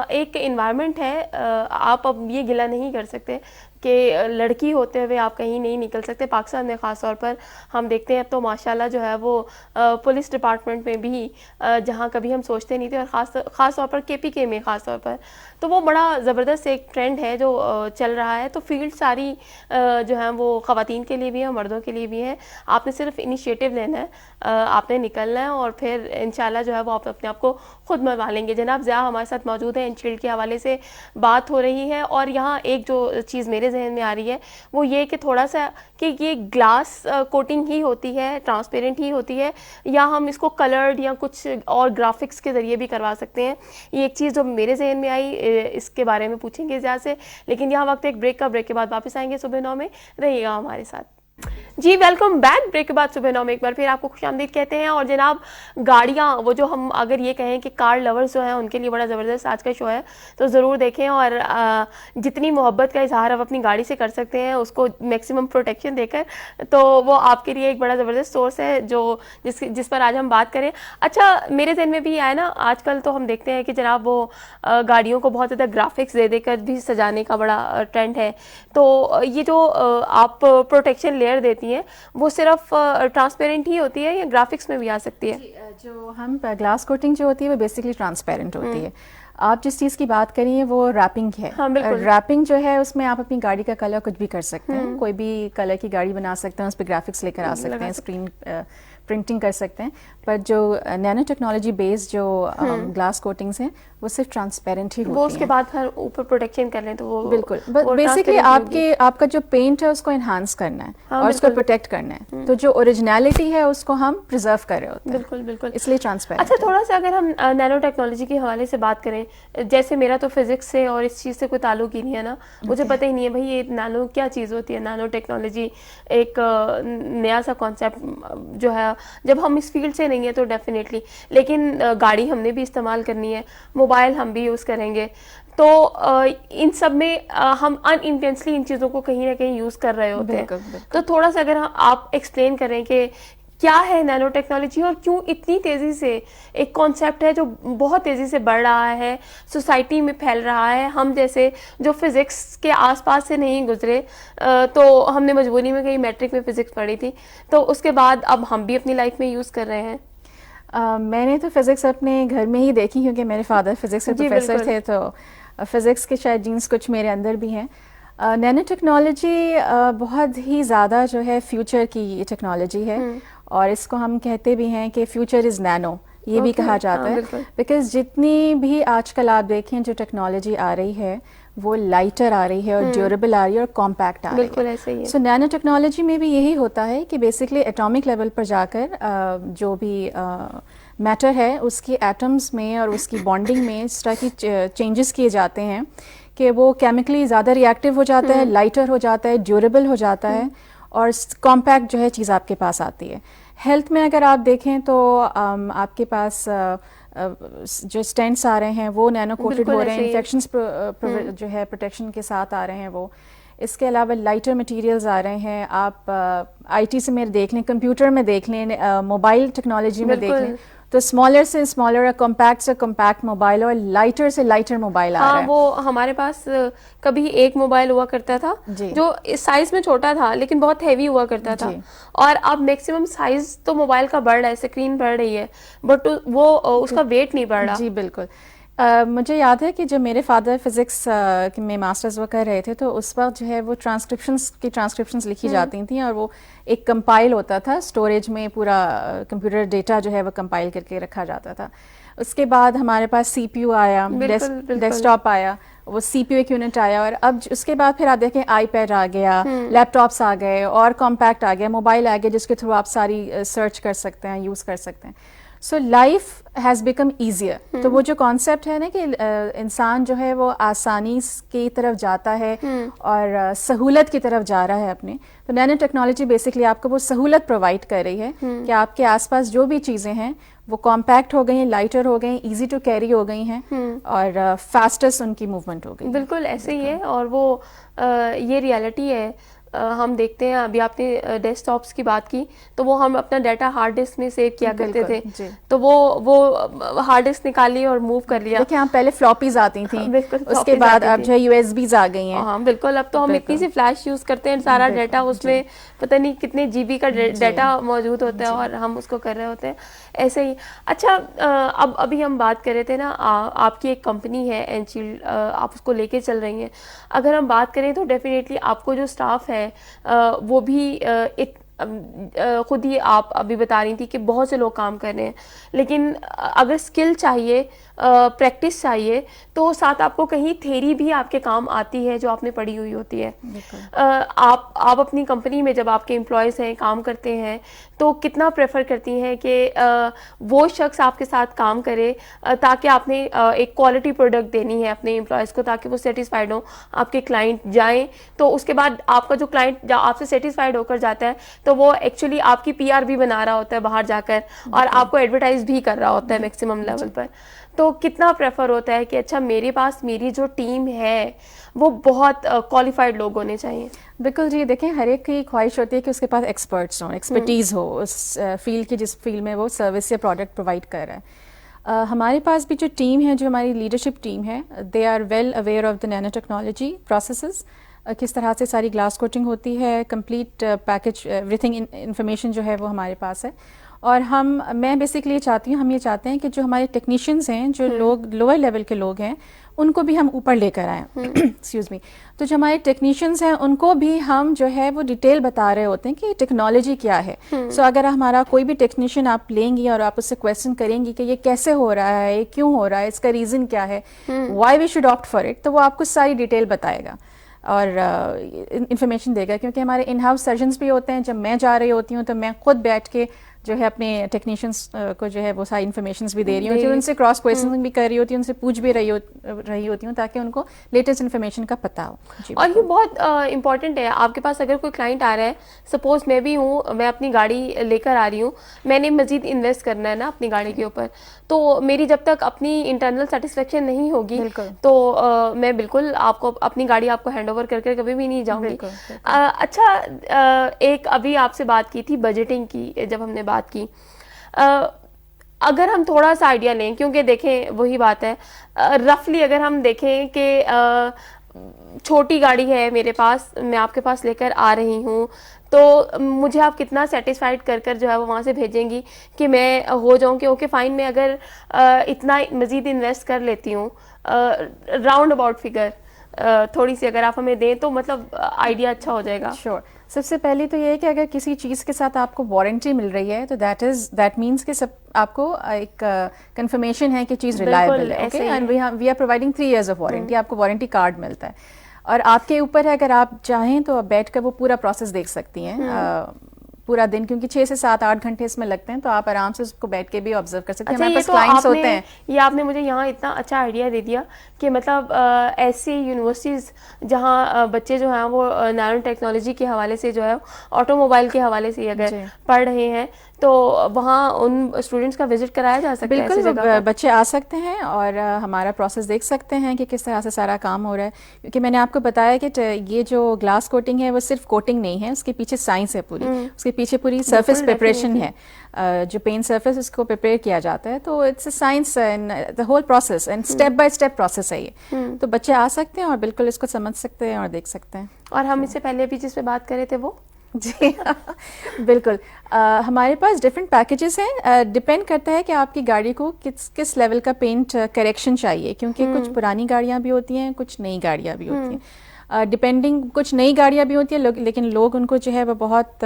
ایک انوائرمنٹ ہے, آپ اب یہ گلہ نہیں کر سکتے کہ لڑکی ہوتے ہوئے آپ کہیں نہیں نکل سکتے. پاکستان میں خاص طور پر ہم دیکھتے ہیں تو ماشاءاللہ جو ہے وہ پولیس ڈپارٹمنٹ میں بھی جہاں کبھی ہم سوچتے نہیں تھے, اور خاص طور پر KPK میں خاص طور پر, تو وہ بڑا زبردست ایک ٹرینڈ ہے جو چل رہا ہے. تو فیلڈ ساری جو ہیں وہ خواتین کے لیے بھی ہیں, مردوں کے لیے بھی ہیں. آپ نے صرف انیشیٹو لینا ہے, آپ نے نکلنا ہے, اور پھر انشاءاللہ جو ہے وہ آپ اپنے آپ کو خود منوا لیں گے. جناب ضیاء ہمارے ساتھ موجود ہیں, انشیلڈ کے حوالے سے بات ہو رہی ہے. اور یہاں ایک جو چیز میرے ذہن میں آ رہی ہے وہ یہ کہ تھوڑا سا کہ یہ گلاس کوٹنگ ہی ہوتی ہے, ٹرانسپیرنٹ ہی ہوتی ہے, یا ہم اس کو کلرڈ یا کچھ اور گرافکس کے ذریعے بھی کروا سکتے ہیں. یہ ایک چیز جو میرے ذہن میں آئی, اس کے بارے میں پوچھیں گے ضیاء سے. لیکن یہاں وقت ایک بریک کا, بریک کے بعد واپس آئیں گے صبح 9 میں. رہیے گا ہمارے ساتھ. جی ویلکم بیک. بریک کے بعد صبح 9 میں ایک بار پھر آپ کو خوش آمدید کہتے ہیں. اور جناب گاڑیاں وہ جو ہم اگر یہ کہیں کہ کار لورز جو ہیں ان کے لیے بڑا زبردست آج کا شو ہے, تو ضرور دیکھیں. اور جتنی محبت کا اظہار آپ اپنی گاڑی سے کر سکتے ہیں اس کو میکسیمم پروٹیکشن دے کر, تو وہ آپ کے لیے ایک بڑا زبردست سورس ہے جو جس پر آج ہم بات کریں. اچھا میرے ذہن میں بھی یہ آیا نا, آج کل تو ہم دیکھتے ہیں کہ جناب وہ گاڑیوں کو بہت زیادہ گرافکس دے دے کر بھی سجانے کا بڑا ٹرینڈ ہے. تو یہ جو آپ پروٹیکشن لیئر دیتی ہیں وہ صرف ٹرانسپیرنٹ ہی ہوتی ہے یا گرافکس میں بھی آ سکتی ہے؟ جو ہم گلاس کوٹنگ جو ہوتی ہے وہ بیسکلی ٹرانسپیرنٹ ہوتی ہے. آپ جس چیز کی بات کریے وہ ریپنگ ہے. ریپنگ جو ہے اس میں آپ اپنی گاڑی کا کلر کچھ بھی کر سکتے ہیں, کوئی بھی کلر کی گاڑی بنا سکتے ہیں, اس پہ گرافکس لے کر آ سکتے ہیں, اسکرین پرنٹنگ کر سکتے ہیں. پر جو نینو ٹیکنالوجی بیسڈ جو گلاس کوٹنگس ہیں وہ صرف ٹرانسپیرنٹ ہی ہوتی ہیں. وہ اس کے بعد ہر اوپر پروٹیکشن کر لیں تو وہ بالکل بیسکلی آپ کا جو پینٹ ہے اس کو انہانس کرنا ہے اور اس کو پروٹیکٹ کرنا ہے, تو جو اوریجنلٹی ہے اس کو ہم پرزرو کر رہے ہوتے ہیں. بالکل بالکل, اس لیے ٹرانسپیرنٹ. اچھا تھوڑا سا اگر ہم نینو ٹیکنالوجی کے حوالے سے بات کریں, جیسے میرا تو فزکس سے اور اس چیز سے کوئی تعلق ہی نہیں ہے نا, مجھے پتہ ہی نہیں ہے بھائی یہ نینو کیا چیز ہوتی ہے. نینو ٹیکنالوجی ایک نیا سا کانسیپٹ جو ہے, جب ہم اس فیلڈ سے نہیں ہیں تو ڈیفینیٹلی, لیکن گاڑی ہم نے بھی استعمال کرنی ہے, موبائل ہم بھی یوز کریں گے, تو ان سب میں ہم ان انٹینسلی ان چیزوں کو کہیں نہ کہیں یوز کر رہے ہوتے ہیں. تو تھوڑا سا اگر آپ ایکسپلین کریں کہ کیا ہے نینو ٹیکنالوجی اور کیوں اتنی تیزی سے ایک کانسیپٹ ہے جو بہت تیزی سے بڑھ رہا ہے, سوسائٹی میں پھیل رہا ہے. ہم جیسے جو فزکس کے آس پاس سے نہیں گزرے, تو ہم نے مجبوری میں کہیں میٹرک میں فزکس پڑھی تھی, تو اس کے بعد اب ہم بھی اپنی لائف میں یوز کر رہے ہیں. میں نے تو فزکس اپنے گھر میں ہی دیکھی کیونکہ میرے فادر فزکس کے پروفیسر تھے, تو فزکس کے شاید جینس کچھ میرے اندر بھی ہیں. نینو ٹیکنالوجی بہت ہی زیادہ جو ہے فیوچر کی ٹیکنالوجی ہے, اور اس کو ہم کہتے بھی ہیں کہ فیوچر از نینو, یہ بھی کہا جاتا ہے. بیکاز جتنی بھی آج کل آپ دیکھیں جو ٹیکنالوجی آ رہی ہے وہ لائٹر آ رہی ہے اور ڈیوریبل آ رہی ہے اور کمپیکٹ آ رہی ہے. بالکل ایسے ہی ہے. سو نینو ٹیکنالوجی میں بھی یہی ہوتا ہے کہ بیسکلی ایٹامک لیول پر جا کر جو بھی میٹر ہے اس کی ایٹمز میں اور اس کی بانڈنگ میں اس طرح کی چینجز کیے جاتے ہیں کہ وہ کیمیکلی زیادہ ری ایکٹیو ہو جاتا ہے, لائٹر ہو جاتا ہے, ڈیوریبل ہو جاتا ہے, اور کمپیکٹ جو ہے چیز آپ کے پاس آتی ہے. ہیلتھ میں اگر آپ دیکھیں تو آپ کے پاس جو اسٹینٹس آ رہے ہیں وہ نینو کوٹڈ ہو رہے ہیں, انفیکشنز جو ہے پروٹیکشن کے ساتھ آ رہے ہیں وہ. اس کے علاوہ لائٹر مٹیریلز آ رہے ہیں. آپ آئی ٹی سے میرے دیکھ لیں, کمپیوٹر میں دیکھ لیں, موبائل ٹیکنالوجی میں دیکھ لیں, تو اسمالر سے اسمالر, کمپیکٹ سے کمپیکٹ موبائل اور لائٹر سے لائٹر موبائل آ رہا ہے. ہاں وہ ہمارے پاس کبھی ایک موبائل ہوا کرتا تھا جو سائز میں چھوٹا تھا لیکن بہت ہیوی ہوا کرتا تھا, اور اب میکسیمم سائز تو موبائل کا بڑھ رہا ہے, اسکرین بڑھ رہی ہے, بٹ وہ اس کا ویٹ نہیں بڑھ رہا. جی بالکل. مجھے یاد ہے کہ جب میرے فادر فزکس میں ماسٹرز وہ کر رہے تھے تو اس وقت جو ہے وہ ٹرانسکرپشنز لکھی جاتی تھیں, اور وہ ایک کمپائل ہوتا تھا اسٹوریج میں, پورا کمپیوٹر ڈیٹا جو ہے وہ کمپائل کر کے رکھا جاتا تھا. اس کے بعد ہمارے پاس سی پی یو آیا, ڈیسک ٹاپ آیا, وہ سی پی یو ایک یونٹ آیا, اور اب اس کے بعد پھر آپ دیکھیں آئی پیڈ آ گیا, لیپ ٹاپس آ گئے, اور کمپیکٹ آ گیا, موبائل آ گیا جس کے تھرو آپ ساری سرچ کر سکتے ہیں, یوز کر سکتے ہیں. So life has become easier. تو وہ جو کانسیپٹ ہے نا کہ انسان جو ہے وہ آسانی کی طرف جاتا ہے اور سہولت کی طرف جا رہا ہے اپنے, تو نینو ٹیکنالوجی بیسکلی آپ کو وہ سہولت پرووائڈ کر رہی ہے کہ آپ کے آس پاس جو بھی چیزیں ہیں وہ کمپیکٹ ہو گئی ہیں, لائٹر ہو گئی ہیں, ایزی ٹو کیری ہو گئی ہیں, اور فاسٹسٹ ان کی موومنٹ ہو گئی. بالکل ایسے ہی ہے, اور وہ یہ ریالٹی ہے. ہم دیکھتے ہیں ابھی آپ نے ڈیسک ٹاپس کی بات کی, تو وہ ہم اپنا ڈیٹا ہارڈ ڈسک میں سیو کیا کرتے تھے, تو وہ ہارڈ ڈسک نکالی اور موو کر لیا. دیکھیں آپ پہلے فلاپیز آتی تھیں, اس کے بعد اب جو ہے یو ایس بیز آ گئی ہیں. ہاں بالکل, اب تو ہم اتنی سی فلیش یوز کرتے ہیں, سارا ڈیٹا اس میں پتہ نہیں کتنے جی بی کا ڈیٹا موجود ہوتا ہے اور ہم اس کو کر رہے ہوتے ہیں ایسے ہی. اچھا ابھی ہم بات کر رہے تھے نا, آپ کی ایک کمپنی ہے اینشیلڈ, آپ اس کو لے کے چل رہی ہیں. اگر ہم بات کریں تو ڈیفینیٹلی آپ کو جو اسٹاف ہے وہ بھی خود ہی آپ ابھی بتا رہی تھی کہ بہت سے لوگ کام کر رہے ہیں, لیکن اگر اسکل چاہیے پریکٹس چاہیے تو ساتھ آپ کو کہیں تھیری بھی آپ کے کام آتی ہے جو آپ نے پڑھی ہوئی ہوتی ہے. آپ اپنی کمپنی میں جب آپ کے امپلائیز ہیں کام کرتے ہیں تو کتنا پریفر کرتی ہیں کہ وہ شخص آپ کے ساتھ کام کرے تاکہ آپ نے ایک کوالٹی پروڈکٹ دینی ہے اپنے امپلائیز کو تاکہ وہ سیٹسفائڈ ہوں, آپ کے کلائنٹ جائیں تو اس کے بعد آپ کا جو کلائنٹ آپ سے سیٹسفائڈ ہو کر جاتا ہے تو وہ ایکچولی آپ کی PR بھی بنا رہا ہوتا ہے باہر جا کر اور آپ کو ایڈورٹائز بھی کر رہا ہوتا ہے میکسیمم لیول پر. تو کتنا پریفر ہوتا ہے کہ اچھا میرے پاس میری جو ٹیم ہے وہ بہت کوالیفائڈ لوگ ہونے چاہیے. بالکل جی, دیکھیں ہر ایک کی خواہش ہوتی ہے کہ اس کے پاس ایکسپرٹس ہوں, ایکسپرٹیز ہو اس فیلڈ کی جس فیلڈ میں وہ سروس یا پروڈکٹ پرووائڈ کر رہا ہے. ہمارے پاس بھی جو ٹیم ہے, جو ہماری لیڈرشپ ٹیم ہے, they are well aware of the nano technology processes, کس طرح سے ساری گلاس کوٹنگ ہوتی ہے, complete package everything information جو ہے وہ ہمارے پاس ہے. اور میں بیسکلی چاہتی ہوں, ہم یہ چاہتے ہیں کہ جو ہمارے ٹیکنیشینز ہیں, جو لوگ لوور لیول کے لوگ ہیں, ان کو بھی ہم اوپر لے کر آئیں. Excuse me. تو جو ہمارے ٹیکنیشینز ہیں ان کو بھی ہم جو ہے وہ ڈیٹیل بتا رہے ہوتے ہیں کہ ٹیکنالوجی کیا ہے. سو اگر ہمارا کوئی بھی ٹیکنیشین آپ لیں گی اور آپ اس سے کویشچن کریں گی کہ یہ کیسے ہو رہا ہے, یہ کیوں ہو رہا ہے, اس کا ریزن کیا ہے, why we should opt for it, تو وہ آپ کو ساری ڈیٹیل بتائے گا اور انفارمیشن دے گا. کیونکہ ہمارے ان ہاؤس سرجنس بھی ہوتے ہیں, جب میں جا رہی ہوتی ہوں تو میں خود بیٹھ کے جو ہے اپنے ٹیکنیشینس کو جو ہے وہ ساری انفارمیشنس بھی دے رہی ہوتی ہوں, ان سے کراس کویشچننگ بھی کر رہی ہوتی ہوں, ان سے پوچھ بھی رہی ہوتی ہوں تاکہ ان کو لیٹسٹ انفارمیشن کا پتہ ہو. اور یہ بہت امپورٹنٹ ہے. آپ کے پاس اگر کوئی کلائنٹ آ رہا ہے, سپوز میں بھی ہوں, میں اپنی گاڑی لے کر آ رہی ہوں, میں نے مزید انویسٹ کرنا ہے نا اپنی گاڑی کے اوپر, تو میری جب تک اپنی انٹرنل سیٹسفیکشن نہیں ہوگی تو میں بالکل آپ کو اپنی گاڑی آپ کو ہینڈ اوور کر کے کبھی بھی نہیں جاؤں گی. اچھا, ایک ابھی آپ سے بات کی تھی بجٹنگ کی, جب ہم نے بات کی, اگر ہم تھوڑا سا آئیڈیا لیں, کیونکہ دیکھیں وہی بات ہے, رفلی اگر ہم دیکھیں کہ چھوٹی گاڑی ہے میرے پاس, میں آپ کے پاس لے کر آ رہی ہوں, تو مجھے آپ کتنا سیٹسفائڈ کر کر جو ہے وہ وہاں سے بھیجیں گی کہ میں ہو جاؤں کہ اوکے فائن, میں اگر اتنا مزید انویسٹ کر لیتی ہوں, راؤنڈ اباؤٹ فگر تھوڑی سی اگر آپ ہمیں دیں تو مطلب آئیڈیا اچھا ہو جائے گا. شیور. سب سے پہلے تو یہ ہے کہ اگر کسی چیز کے ساتھ آپ کو وارنٹی مل رہی ہے تو دیٹ مینس کہ سب آپ کو ایک کنفرمیشن ہے کہ چیز ریلائبل ہے. Okay, and we are providing 3 years of warranty. آپ کو وارنٹی کارڈ ملتا ہے اور آپ کے اوپر ہے, اگر آپ چاہیں تو آپ بیٹھ کر وہ پورا پروسیس دیکھ سکتی ہیں پورا دن, کیونکہ 6 سے 7-8 گھنٹے اس میں لگتے ہیں, تو آپ آرام سے اس کو بیٹھ کے بھی آبزرو کر سکتے ہیں. ہمارے پاس کلائنٹس ہوتے ہیں. یہ آپ نے مجھے یہاں اتنا اچھا آئیڈیا دے دیا کہ مطلب ایسی یونیورسٹیز جہاں بچے جو ہیں وہ نینو ٹیکنالوجی کے حوالے سے جو ہے آٹو موبائل کے حوالے سے اگر پڑھ رہے ہیں تو وہاں ان اسٹوڈنٹس کا وزٹ کرایا جا سکتا ہے. بالکل, بچے آ سکتے ہیں اور ہمارا پروسیس دیکھ سکتے ہیں کہ کس طرح سے سارا کام ہو رہا ہے. کیونکہ میں نے آپ کو بتایا کہ یہ جو گلاس کوٹنگ ہے وہ صرف کوٹنگ نہیں ہے, اس کے پیچھے سائنس ہے پوری, اس کے پیچھے پوری سرفیس پریپریشن ہے, جو پینٹ سرفیس اس کو پریپیئر کیا جاتا ہے. تو it's a science and the whole process and step by step process ہے یہ. تو بچے آ سکتے ہیں اور بالکل اس کو سمجھ سکتے ہیں اور دیکھ سکتے ہیں. اور ہم اس سے پہلے بھی جس پہ بات کر رہے تھے وہ جی بالکل, ہمارے پاس ڈفرینٹ پیکیجز ہیں. ڈپینڈ کرتا ہے کہ آپ کی گاڑی کو کس لیول کا پینٹ کریکشن چاہیے, کیونکہ کچھ پرانی گاڑیاں بھی ہوتی ہیں, کچھ نئی گاڑیاں بھی ہوتی ہیں. ڈپینڈنگ, کچھ نئی گاڑیاں بھی ہوتی ہیں لیکن لوگ ان کو جو ہے وہ بہت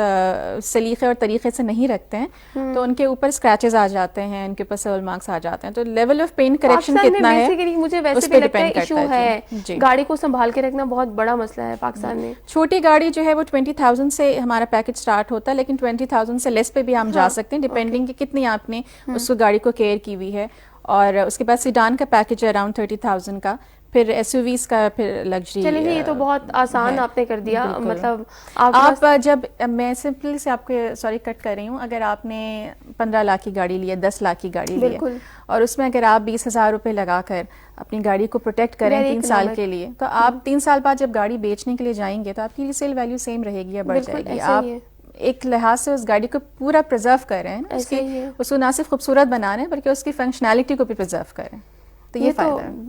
سلیقے اور طریقے سے نہیں رکھتے ہیں, تو ان کے اوپر اسکریچز آ جاتے ہیں, ان کے اوپر سول مارکس آ جاتے ہیں. تو لیول آف پینٹ کریکشن کتنا ہے مجھے ویسے بھی لگتا ہے ایشو ہے, گاڑی کو سنبھال کے رکھنا بہت بڑا مسئلہ ہے پاکستان میں. چھوٹی گاڑی جو ہے وہ 20,000 سے ہمارا پیکج اسٹارٹ ہوتا ہے, لیکن 20,000 سے لیس پہ بھی ہم جا سکتے ہیں, ڈپینڈنگ کہ کتنی آپ نے اس کو گاڑی کو کیئر کی ہوئی ہے. اور اس کے بعد سیڈان کا پیکج ہے اراؤنڈ 30,000 کا, پھر ایس یو ویز کا, پھر لگژری. چلیے یہ تو بہت آسان آپ نے کر دیا. مطلب آپ جب, میں سمپلی سے آپ کو سوری کٹ کر رہی ہوں, اگر آپ نے 15 لاکھ کی گاڑی لی ہے, 10 لاکھ کی گاڑی لی ہے, اور اس میں اگر آپ 20,000 روپے لگا کر اپنی گاڑی کو پروٹیکٹ کریں 3 سال کے لیے, تو آپ 3 سال بعد جب گاڑی بیچنے کے لیے جائیں گے تو آپ کی ریسیل ویلیو سیم رہے گی یا بڑھ جائے گی. آپ ایک لحاظ سے اس گاڑی کو پورا پرزرو کر رہے ہیں, اس کو نہ صرف خوبصورت بنا رہے ہیں بلکہ اس کی فنکشنالٹی کو بھی پرزرو کریں. تو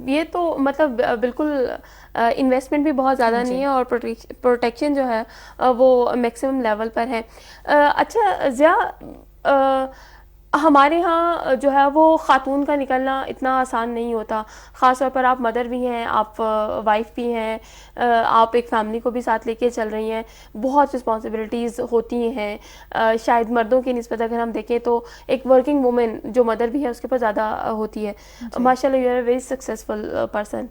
یہ تو مطلب بالکل انویسٹمنٹ بھی بہت زیادہ نہیں ہے, اور پروٹیکشن جو ہے وہ میکسیمم لیول پر ہے. اچھا ضیاء, ہمارے ہاں جو ہے وہ خاتون کا نکلنا اتنا آسان نہیں ہوتا, خاص طور پر آپ مدر بھی ہیں, آپ وائف بھی ہیں, آپ ایک فیملی کو بھی ساتھ لے کے چل رہی ہیں, بہت رسپانسبلٹیز ہوتی ہیں. شاید مردوں کی نسبت اگر ہم دیکھیں تو ایک ورکنگ وومن جو مدر بھی ہے اس کے اوپر زیادہ ہوتی ہے. ماشاء اللہ you are a very successful person.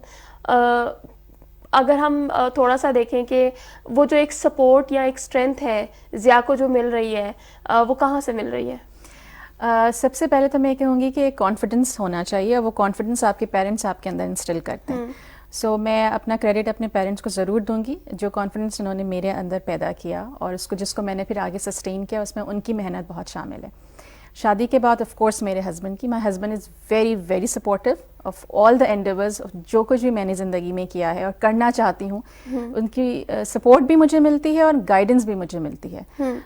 اگر ہم تھوڑا سا دیکھیں کہ وہ جو ایک سپورٹ یا ایک اسٹرینتھ ہے ضیا کو جو مل رہی ہے وہ کہاں سے مل رہی ہے؟ سب سے پہلے تو میں کہوں گی کہ کانفیڈنس ہونا چاہیے, اور وہ کانفیڈنس آپ کے پیرنٹس آپ کے اندر انسٹل کرتے ہیں. سو میں اپنا کریڈٹ اپنے پیرنٹس کو ضرور دوں گی, جو کانفیڈنس انہوں نے میرے اندر پیدا کیا اور اس کو جس کو میں نے پھر آگے سسٹین کیا, اس میں ان کی محنت بہت شامل ہے. شادی کے بعد آف کورس میرے ہسبینڈ کی, my husband is very very supportive of all the endeavours, جو کچھ بھی میں نے زندگی میں کیا ہے اور کرنا چاہتی ہوں, ان کی سپورٹ بھی مجھے ملتی ہے اور گائیڈنس بھی مجھے ملتی ہے.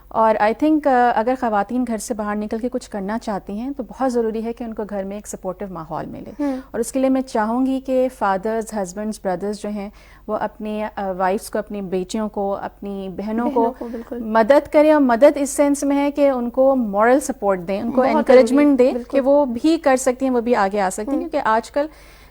اور آئی تھنک اگر خواتین گھر سے باہر نکل کے کچھ کرنا چاہتی ہیں تو بہت ضروری ہے کہ ان کو گھر میں ایک سپورٹیو ماحول ملے, اور اس کے لیے میں چاہوں گی کہ فادرز, ہسبینڈس, بردرز جو ہیں وہ اپنی وائفس کو, اپنی بیٹیوں کو, اپنی بہنوں کو مدد کریں, اور مدد اس سینس میں ہے کہ ان کو مورل سپورٹ دیں, ان کو انکریجمنٹ دیں کہ وہ بھی کر سکتی ہیں, وہ بھی آگے آ سکتی ہیں. کیونکہ آج کل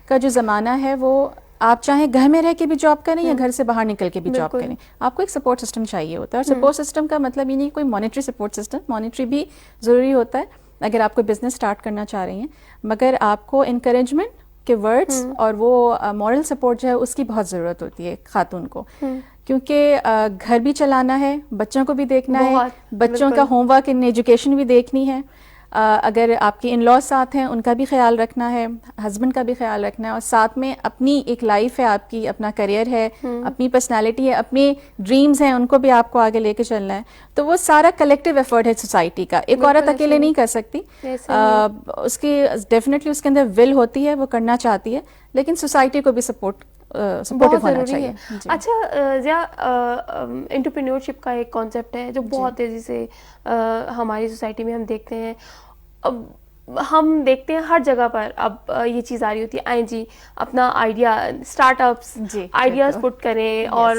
کا جو زمانہ ہے وہ آپ چاہیں گھر میں رہ کے بھی جاب کریں یا گھر سے باہر نکل کے بھی جاب کریں, آپ کو ایک سپورٹ سسٹم چاہیے ہوتا ہے. اور سپورٹ سسٹم کا مطلب یہ نہیں کوئی مانیٹری سپورٹ سسٹم, مانیٹری بھی ضروری ہوتا ہے اگر آپ کوئی بزنس اسٹارٹ کرنا چاہ رہی ہیں, مگر آپ کو انکریجمنٹ کے ورڈس اور وہ مورل سپورٹ جو ہے اس کی بہت ضرورت ہوتی ہے خاتون کو, کیونکہ گھر بھی چلانا ہے, بچوں کو بھی دیکھنا ہے, بچوں کا ہوم ورک ان ایجوکیشن بھی دیکھنی ہے, اگر آپ کے ان لاء ساتھ ہیں ان کا بھی خیال رکھنا ہے, ہسبینڈ کا بھی خیال رکھنا ہے, اور ساتھ میں اپنی ایک لائف ہے آپ کی, اپنا کریئر ہے, اپنی پرسنالٹی ہے, اپنی ڈریمز ہیں, ان کو بھی آپ کو آگے لے کے چلنا ہے. تو وہ سارا کلیکٹیو ایفرٹ ہے سوسائٹی کا, ایک عورت اکیلے نہیں کر سکتی. اس کی ڈیفینیٹلی اس کے اندر ول ہوتی ہے, وہ کرنا چاہتی ہے, لیکن سوسائٹی کو بھی سپورٹیو ہونا چاہیے. اچھا ضیا, انٹرپرینیورشپ کا ایک کانسیپٹ ہے جو بہت تیزی سے ہماری سوسائٹی میں ہم دیکھتے ہیں. ہم دیکھتے ہیں ہر جگہ پر اب یہ چیز آ رہی ہوتی ہے, آئیں جی اپنا آئیڈیا, اسٹارٹ اپس آئیڈیاز پٹ کریں اور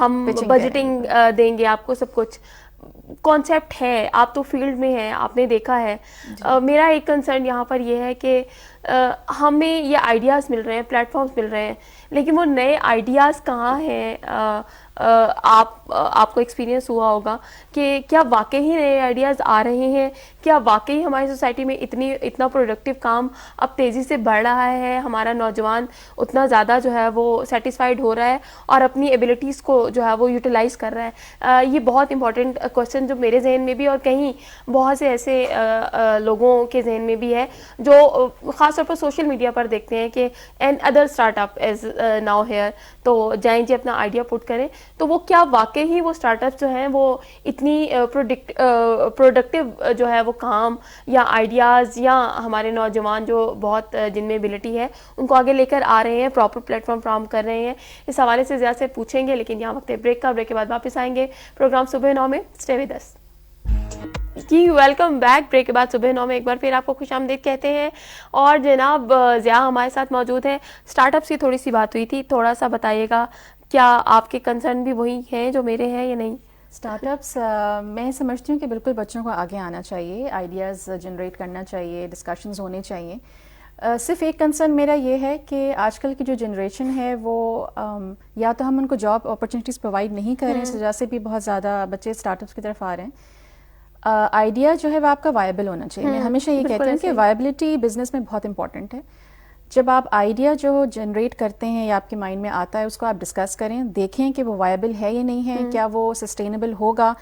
ہم بجٹنگ دیں گے آپ کو, سب کچھ کانسیپٹ ہے, آپ تو فیلڈ میں ہیں, آپ نے دیکھا ہے. میرا ایک کنسرن یہاں پر یہ ہے کہ ہمیں یہ آئیڈیاز مل رہے ہیں, پلیٹ فارمز مل رہے ہیں, لیکن وہ نئے آئیڈیاز کہاں ہیں؟ آپ کو ایکسپیرینس ہوا ہوگا کہ کیا واقعی نئے آئیڈیاز آ رہے ہیں, کیا واقعی ہماری سوسائٹی میں اتنا پروڈکٹیو کام اب تیزی سے بڑھ رہا ہے, ہمارا نوجوان اتنا زیادہ جو ہے وہ سیٹسفائیڈ ہو رہا ہے اور اپنی ایبلٹیز کو جو ہے وہ یوٹیلائز کر رہا ہے؟ یہ بہت امپورٹنٹ کوشچن جو میرے ذہن میں بھی اور کہیں بہت سے ایسے لوگوں کے ذہن میں بھی ہے جو خاص طور پر سوشل میڈیا پر دیکھتے ہیں کہ another startup is now here, تو جائیں جی اپنا آئیڈیا پٹ کریں. تو وہ کیا واقعی ہی وہ اسٹارٹ اپس جو ہیں وہ اتنی پروڈکٹیو جو ہے وہ کام یا آئیڈیاز یا ہمارے نوجوان جو بہت جن میں ایبلٹی ہے ان کو آگے لے کر آ رہے ہیں, پراپر پلیٹ فارم فراہم کر رہے ہیں؟ اس حوالے سے زیادہ سے پوچھیں گے, لیکن یہاں وقت ہے بریک کا. بریک کے بعد واپس آئیں گے پروگرام صبح 9 میں. Stay with us. جی ویلکم بیک. بریک کے بعد صبح 9 میں ایک بار پھر آپ کو خوش آمدید کہتے ہیں. اور جناب ضیا ہمارے ساتھ موجود ہیں. اسٹارٹ اپس کی تھوڑی سی بات ہوئی تھی, تھوڑا سا بتائیے گا کیا آپ کے کنسرن بھی وہی ہیں جو میرے ہیں یا نہیں؟ اسٹارٹ اپس میں سمجھتی ہوں کہ بالکل بچوں کو آگے آنا چاہیے, آئیڈیاز جنریٹ کرنا چاہیے, ڈسکشنز ہونے چاہیے. صرف ایک کنسرن میرا یہ ہے کہ آج کل کی جو جنریشن ہے وہ یا تو ہم ان کو جاب اپرچونیٹیز پرووائڈ نہیں کر رہے ہیں, اس وجہ سے بھی بہت زیادہ بچے اسٹارٹ اپس کی طرف آ رہے ہیں. آئیڈیا جو ہے وہ آپ کا وائبل ہونا چاہیے. میں ہمیشہ یہ کہتی ہوں کہ وائبلٹی بزنس میں بہت امپورٹنٹ ہے. جب آپ آئیڈیا جو جنریٹ کرتے ہیں یا آپ کے مائنڈ میں آتا ہے اس کو آپ ڈسکس کریں, دیکھیں کہ وہ وائبل ہے یا نہیں ہے, کیا وہ سسٹینیبل ہوگا.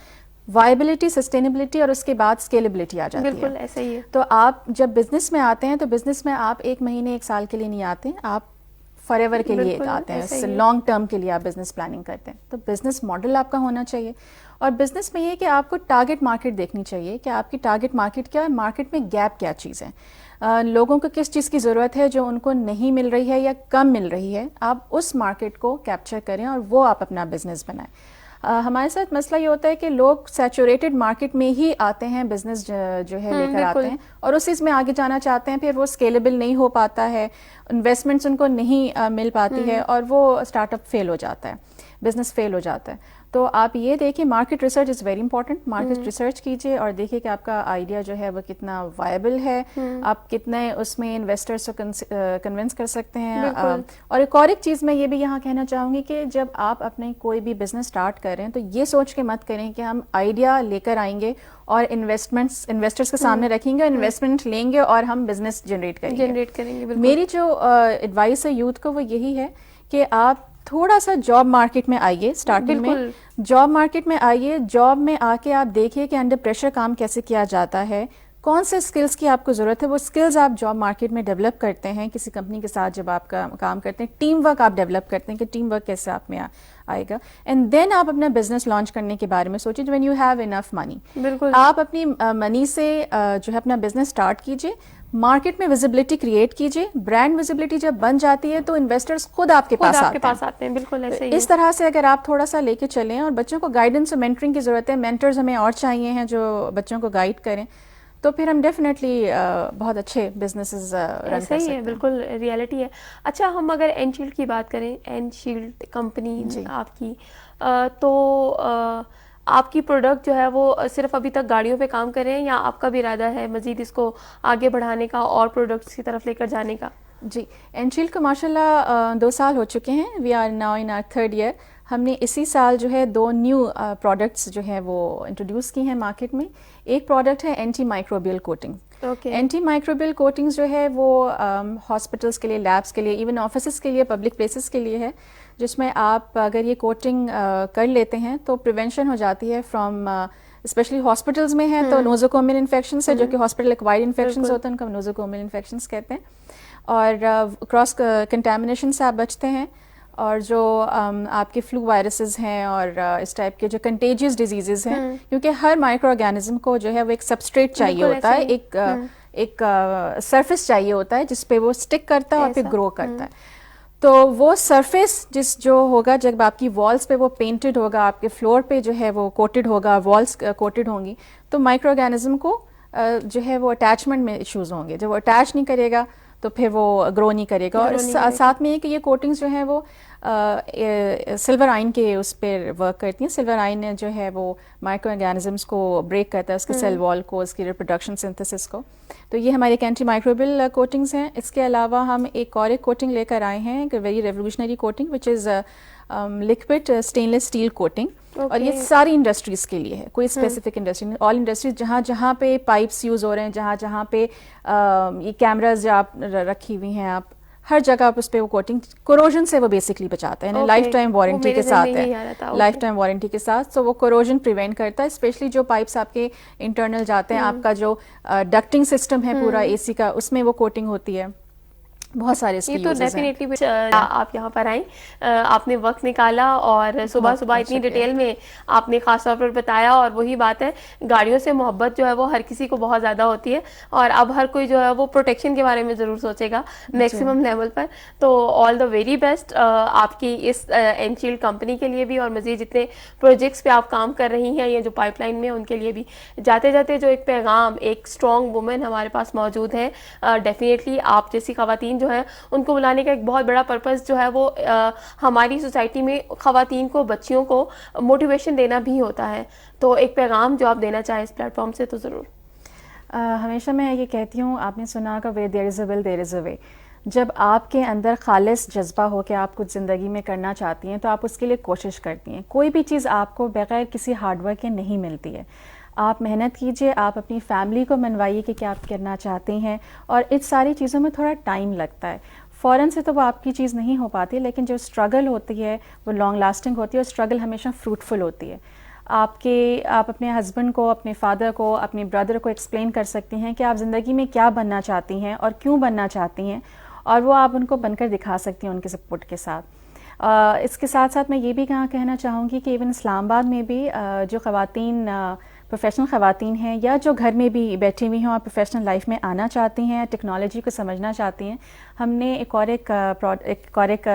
وائبلٹی, سسٹینیبلٹی اور اس کے بعد اسکیلیبلٹی آ جاتی ہے. بالکل ایسا ہی ہے. تو آپ جب بزنس میں آتے ہیں تو بزنس میں آپ 1 مہینے 1 سال کے لیے نہیں آتے, آپ فار ایور کے لیے آتے ہیں, لانگ ٹرم کے لیے آپ بزنس پلاننگ کرتے ہیں. تو بزنس ماڈل آپ کا ہونا چاہیے. اور بزنس میں یہ کہ آپ کو ٹارگٹ مارکیٹ دیکھنی چاہیے کہ آپ کی ٹارگٹ مارکیٹ کیا ہے, مارکیٹ میں گیپ کیا چیز ہے, لوگوں کو کس چیز کی ضرورت ہے جو ان کو نہیں مل رہی ہے یا کم مل رہی ہے. آپ اس مارکیٹ کو کیپچر کریں اور وہ آپ اپنا بزنس بنائیں. ہمارے ساتھ مسئلہ یہ ہوتا ہے کہ لوگ سیچوریٹڈ مارکیٹ میں ہی آتے ہیں, بزنس جو ہے لے کر آتے ہیں اور اس چیز میں آگے جانا چاہتے ہیں, پھر وہ اسکیلیبل نہیں ہو پاتا ہے, انویسٹمنٹس ان کو نہیں مل پاتی ہے اور وہ اسٹارٹ اپ فیل ہو جاتا ہے, بزنس فیل ہو جاتا ہے. تو آپ یہ دیکھیں market research is very important. Market research کیجیے اور دیکھیے کہ آپ کا آئیڈیا جو ہے وہ کتنا وائبل ہے, آپ کتنے اس میں انویسٹرس کو کنونس کر سکتے ہیں. اور ایک چیز میں یہ بھی یہاں کہنا چاہوں گی کہ جب آپ اپنے کوئی بھی بزنس اسٹارٹ کر رہے ہیں تو یہ سوچ کے مت کریں کہ ہم آئیڈیا لے کر آئیں گے اور انویسٹرس کے سامنے رکھیں گے, انویسٹمنٹ لیں گے اور ہم بزنس جنریٹ کریں گے. میری جو ایڈوائس ہے یوتھ کو وہ یہی ہے کہ آپ تھوڑا سا جاب مارکیٹ میں آئیے, اسٹارٹنگ میں جاب مارکیٹ میں آئیے, جاب میں آ کے آپ دیکھیے کہ انڈر پریشر کام کیسے کیا جاتا ہے, کون سے اسکلس کی آپ کو ضرورت ہے, وہ اسکلز آپ جاب مارکیٹ میں ڈیولپ کرتے ہیں. کسی کمپنی کے ساتھ جب آپ کا کام کرتے ہیں, ٹیم ورک آپ ڈیولپ کرتے ہیں کہ ٹیم ورک کیسے آپ میں آئے گا, اینڈ دین آپ اپنا بزنس لانچ کرنے کے بارے میں سوچیں وین یو ہیو انف منی. آپ اپنی منی سے جو ہے اپنا بزنس اسٹارٹ کیجیے, مارکیٹ میں ویزیبلٹی کریٹ کیجیے. برانڈ ویزیبلٹی جب بن جاتی ہے تو انویسٹرز خود آپ کے پاس آتے ہیں. بالکل ایسے ہی. اس طرح سے اگر آپ تھوڑا سا لے کے چلیں, اور بچوں کو گائیڈنس اور مینٹرنگ کی ضرورت ہے, مینٹرز ہمیں اور چاہیے ہیں جو بچوں کو گائیڈ کریں, تو پھر ہم ڈیفینیٹلی بہت اچھے بزنسز رن کر سکتے ہیں. بالکل ریئلٹی ہے. اچھا ہم اگر اینشیلڈ کی بات کریں, اینشیلڈ کمپنی آپ کی, تو آپ کی پروڈکٹ جو ہے وہ صرف ابھی تک گاڑیوں پہ کام کر رہے ہیں یا آپ کا بھی ارادہ ہے مزید اس کو آگے بڑھانے کا اور پروڈکٹس کی طرف لے کر جانے کا؟ جی, اینشیلڈ کو ماشاء اللہ 2 سال ہو چکے ہیں. We are now in our 3rd year. ہم نے اسی سال جو ہے 2 نیو پروڈکٹس جو ہیں وہ انٹروڈیوس کی ہیں مارکیٹ میں. ایک پروڈکٹ ہے antimicrobial coating. Antimicrobial coatings جو ہے وہ ہاسپٹلس کے لیے, لیبس کے لیے, ایون آفیسز کے لیے, پبلک پلیسز کے لیے ہے, جس میں آپ اگر یہ کوٹنگ کر لیتے ہیں تو پریونشن ہو جاتی ہے فرام, اسپیشلی ہاسپٹلز میں ہے تو نوزوکومل انفیکشنس ہے جو کہ ہاسپٹل ایکوائرڈ انفیکشنز ہوتے ہیں, ان کو نوزوکومل انفیکشنز کہتے ہیں. اور کراس کنٹامنیشن سے آپ بچتے ہیں. اور جو آپ کے فلو وائرسز ہیں اور اس ٹائپ کے جو کنٹیجیس ڈیزیزز ہیں, کیونکہ ہر مائکرو آرگینزم کو جو ہے وہ ایک سبسٹریٹ چاہیے ہوتا ہے, ایک سرفیس چاہیے ہوتا ہے جس پہ وہ اسٹک کرتا ہے اور پھر گرو کرتا ہے. تو وہ سرفیس جو ہوگا جب آپ کی والس پہ وہ پینٹڈ ہوگا, آپ کے فلور پہ جو ہے وہ کوٹڈ ہوگا, والس کوٹڈ ہوں گی, تو مائکرو آرگینزم کو جو ہے وہ اٹیچمنٹ میں ایشوز ہوں گے. جب وہ اٹیچ نہیں کرے گا تو پھر وہ گرو نہیں کرے گا. اور ساتھ میں یہ کہ یہ کوٹنگز جو ہیں وہ سلور آئن کے اس پہ ورک کرتی ہیں. سلور آئن جو ہے وہ مائکرو آرگینزمس کو بریک کرتا ہے, اس کے سیل وال کو, اس کی ریپروڈکشن سنتھسس کو. تو یہ ہماری ایک اینٹی مائکروبیل کوٹنگز ہیں. اس کے علاوہ ہم ایک کوٹنگ لے کر آئے ہیں, ایک ویری ریولیوشنری کوٹنگ وچ از لکوڈ اسٹین لیس اسٹیل کوٹنگ. اور یہ ساری انڈسٹریز کے لیے ہے, کوئی اسپیسیفک انڈسٹری نہیں, آل انڈسٹریز جہاں جہاں پہ پائپس یوز ہو رہے ہیں, جہاں جہاں پہ یہ کیمراز جو آپ رکھی ہوئی ہیں, آپ ہر جگہ آپ اس پہ وہ کوٹنگ کروژن سے وہ بیسکلی بچاتا ہے, لائف ٹائم وارنٹی کے ساتھ ہے, لائف ٹائم وارنٹی کے ساتھ. تو وہ کروژن پریونٹ کرتا ہے, اسپیشلی جو پائپس آپ کے انٹرنل جاتے ہیں, آپ کا جو ڈکٹنگ سسٹم ہے پورا اے سی کا, اس میں وہ کوٹنگ ہوتی ہے. بہت سارے اس کی یوزز ہیں. ڈیفینیٹلی آپ یہاں پر آئیں, آپ نے وقت نکالا اور صبح اتنی ڈیٹیل میں آپ نے خاص طور پر بتایا. اور وہی بات ہے, گاڑیوں سے محبت جو ہے وہ ہر کسی کو بہت زیادہ ہوتی ہے, اور اب ہر کوئی جو ہے وہ پروٹیکشن کے بارے میں ضرور سوچے گا میکسیمم لیول پر. تو آل دا ویری بیسٹ آپ کی اس اینشیلڈ کمپنی کے لیے بھی, اور مزید جتنے پروجیکٹس پہ آپ کام کر رہی ہیں یا جو پائپ لائن میں ان کے لیے بھی. جاتے جاتے جو ایک پیغام, ایک اسٹرانگ وومن ہمارے پاس موجود ہے, ڈیفینیٹلی آپ جیسی خواتین جو ہے ان کو بلانے کا ایک بہت بڑا پرپس جو ہے وہ ہماری سوسائٹی میں خواتین کو, بچیوں کو موٹیویشن دینا بھی ہوتا ہے. تو ایک پیغام جو آپ دینا چاہیں اس پلیٹ فارم سے تو ضرور. ہمیشہ میں یہ کہتی ہوں, آپ نے سنا کہ ویئر دیر از اے ول دیر از اے وے. جب آپ کے اندر خالص جذبہ ہو کہ آپ کچھ زندگی میں کرنا چاہتی ہیں تو آپ اس کے لیے کوشش کرتی ہیں. کوئی بھی چیز آپ کو بغیر کسی ہارڈ ورک کے نہیں ملتی ہے. آپ محنت کیجئے, آپ اپنی فیملی کو منوائیے کہ کیا آپ کرنا چاہتی ہیں, اور اس ساری چیزوں میں تھوڑا ٹائم لگتا ہے. فوراً سے تو وہ آپ کی چیز نہیں ہو پاتی, لیکن جو اسٹرگل ہوتی ہے وہ لانگ لاسٹنگ ہوتی ہے, اور اسٹرگل ہمیشہ فروٹفل ہوتی ہے. آپ اپنے ہسبینڈ کو, اپنے فادر کو, اپنے بردر کو ایکسپلین کر سکتی ہیں کہ آپ زندگی میں کیا بننا چاہتی ہیں اور کیوں بننا چاہتی ہیں, اور وہ آپ ان کو بن کر دکھا سکتی ہیں ان کے سپورٹ کے ساتھ. اس کے ساتھ ساتھ میں یہ بھی کہنا چاہوں گی کہ ایون اسلام آباد میں بھی جو خواتین پروفیشنل خواتین ہیں یا جو گھر میں بھی بیٹھی ہوئی ہیں اور پروفیشنل لائف میں آنا چاہتی ہیں, ٹیکنالوجی کو سمجھنا چاہتی ہیں, ہم نے ایک اور ایک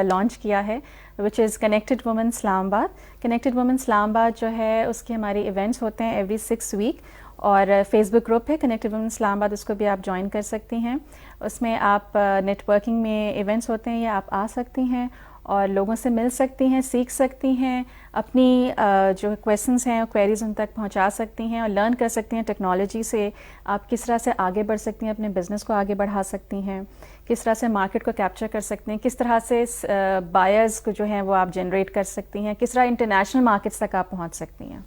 لانچ کیا ہے وچ از کنیکٹڈ وومن اسلام آباد. کنیکٹڈ وومن اسلام آباد جو ہے اس کے ہمارے ایونٹس ہوتے ہیں ایوری 6 ویک, اور فیس بک گروپ ہے کنیکٹڈ وومن اسلام آباد, اس کو بھی آپ جوائن کر سکتی ہیں. اس میں آپ نیٹ ورکنگ میں ایونٹس ہوتے ہیں یا آپ آ سکتی ہیں, اور لوگوں سے مل سکتی ہیں, سیکھ سکتی ہیں, اپنی جو کویسچنس ہیں کویریز ان تک پہنچا سکتی ہیں اور لرن کر سکتی ہیں ٹیکنالوجی سے. آپ کس طرح سے آگے بڑھ سکتی ہیں, اپنے بزنس کو آگے بڑھا سکتی ہیں, کس طرح سے مارکیٹ کو کیپچر کر سکتے ہیں, کس طرح سے بائرز کو جو ہیں وہ آپ جنریٹ کر سکتی ہیں, کس طرح انٹرنیشنل مارکیٹس تک آپ پہنچ سکتی ہیں.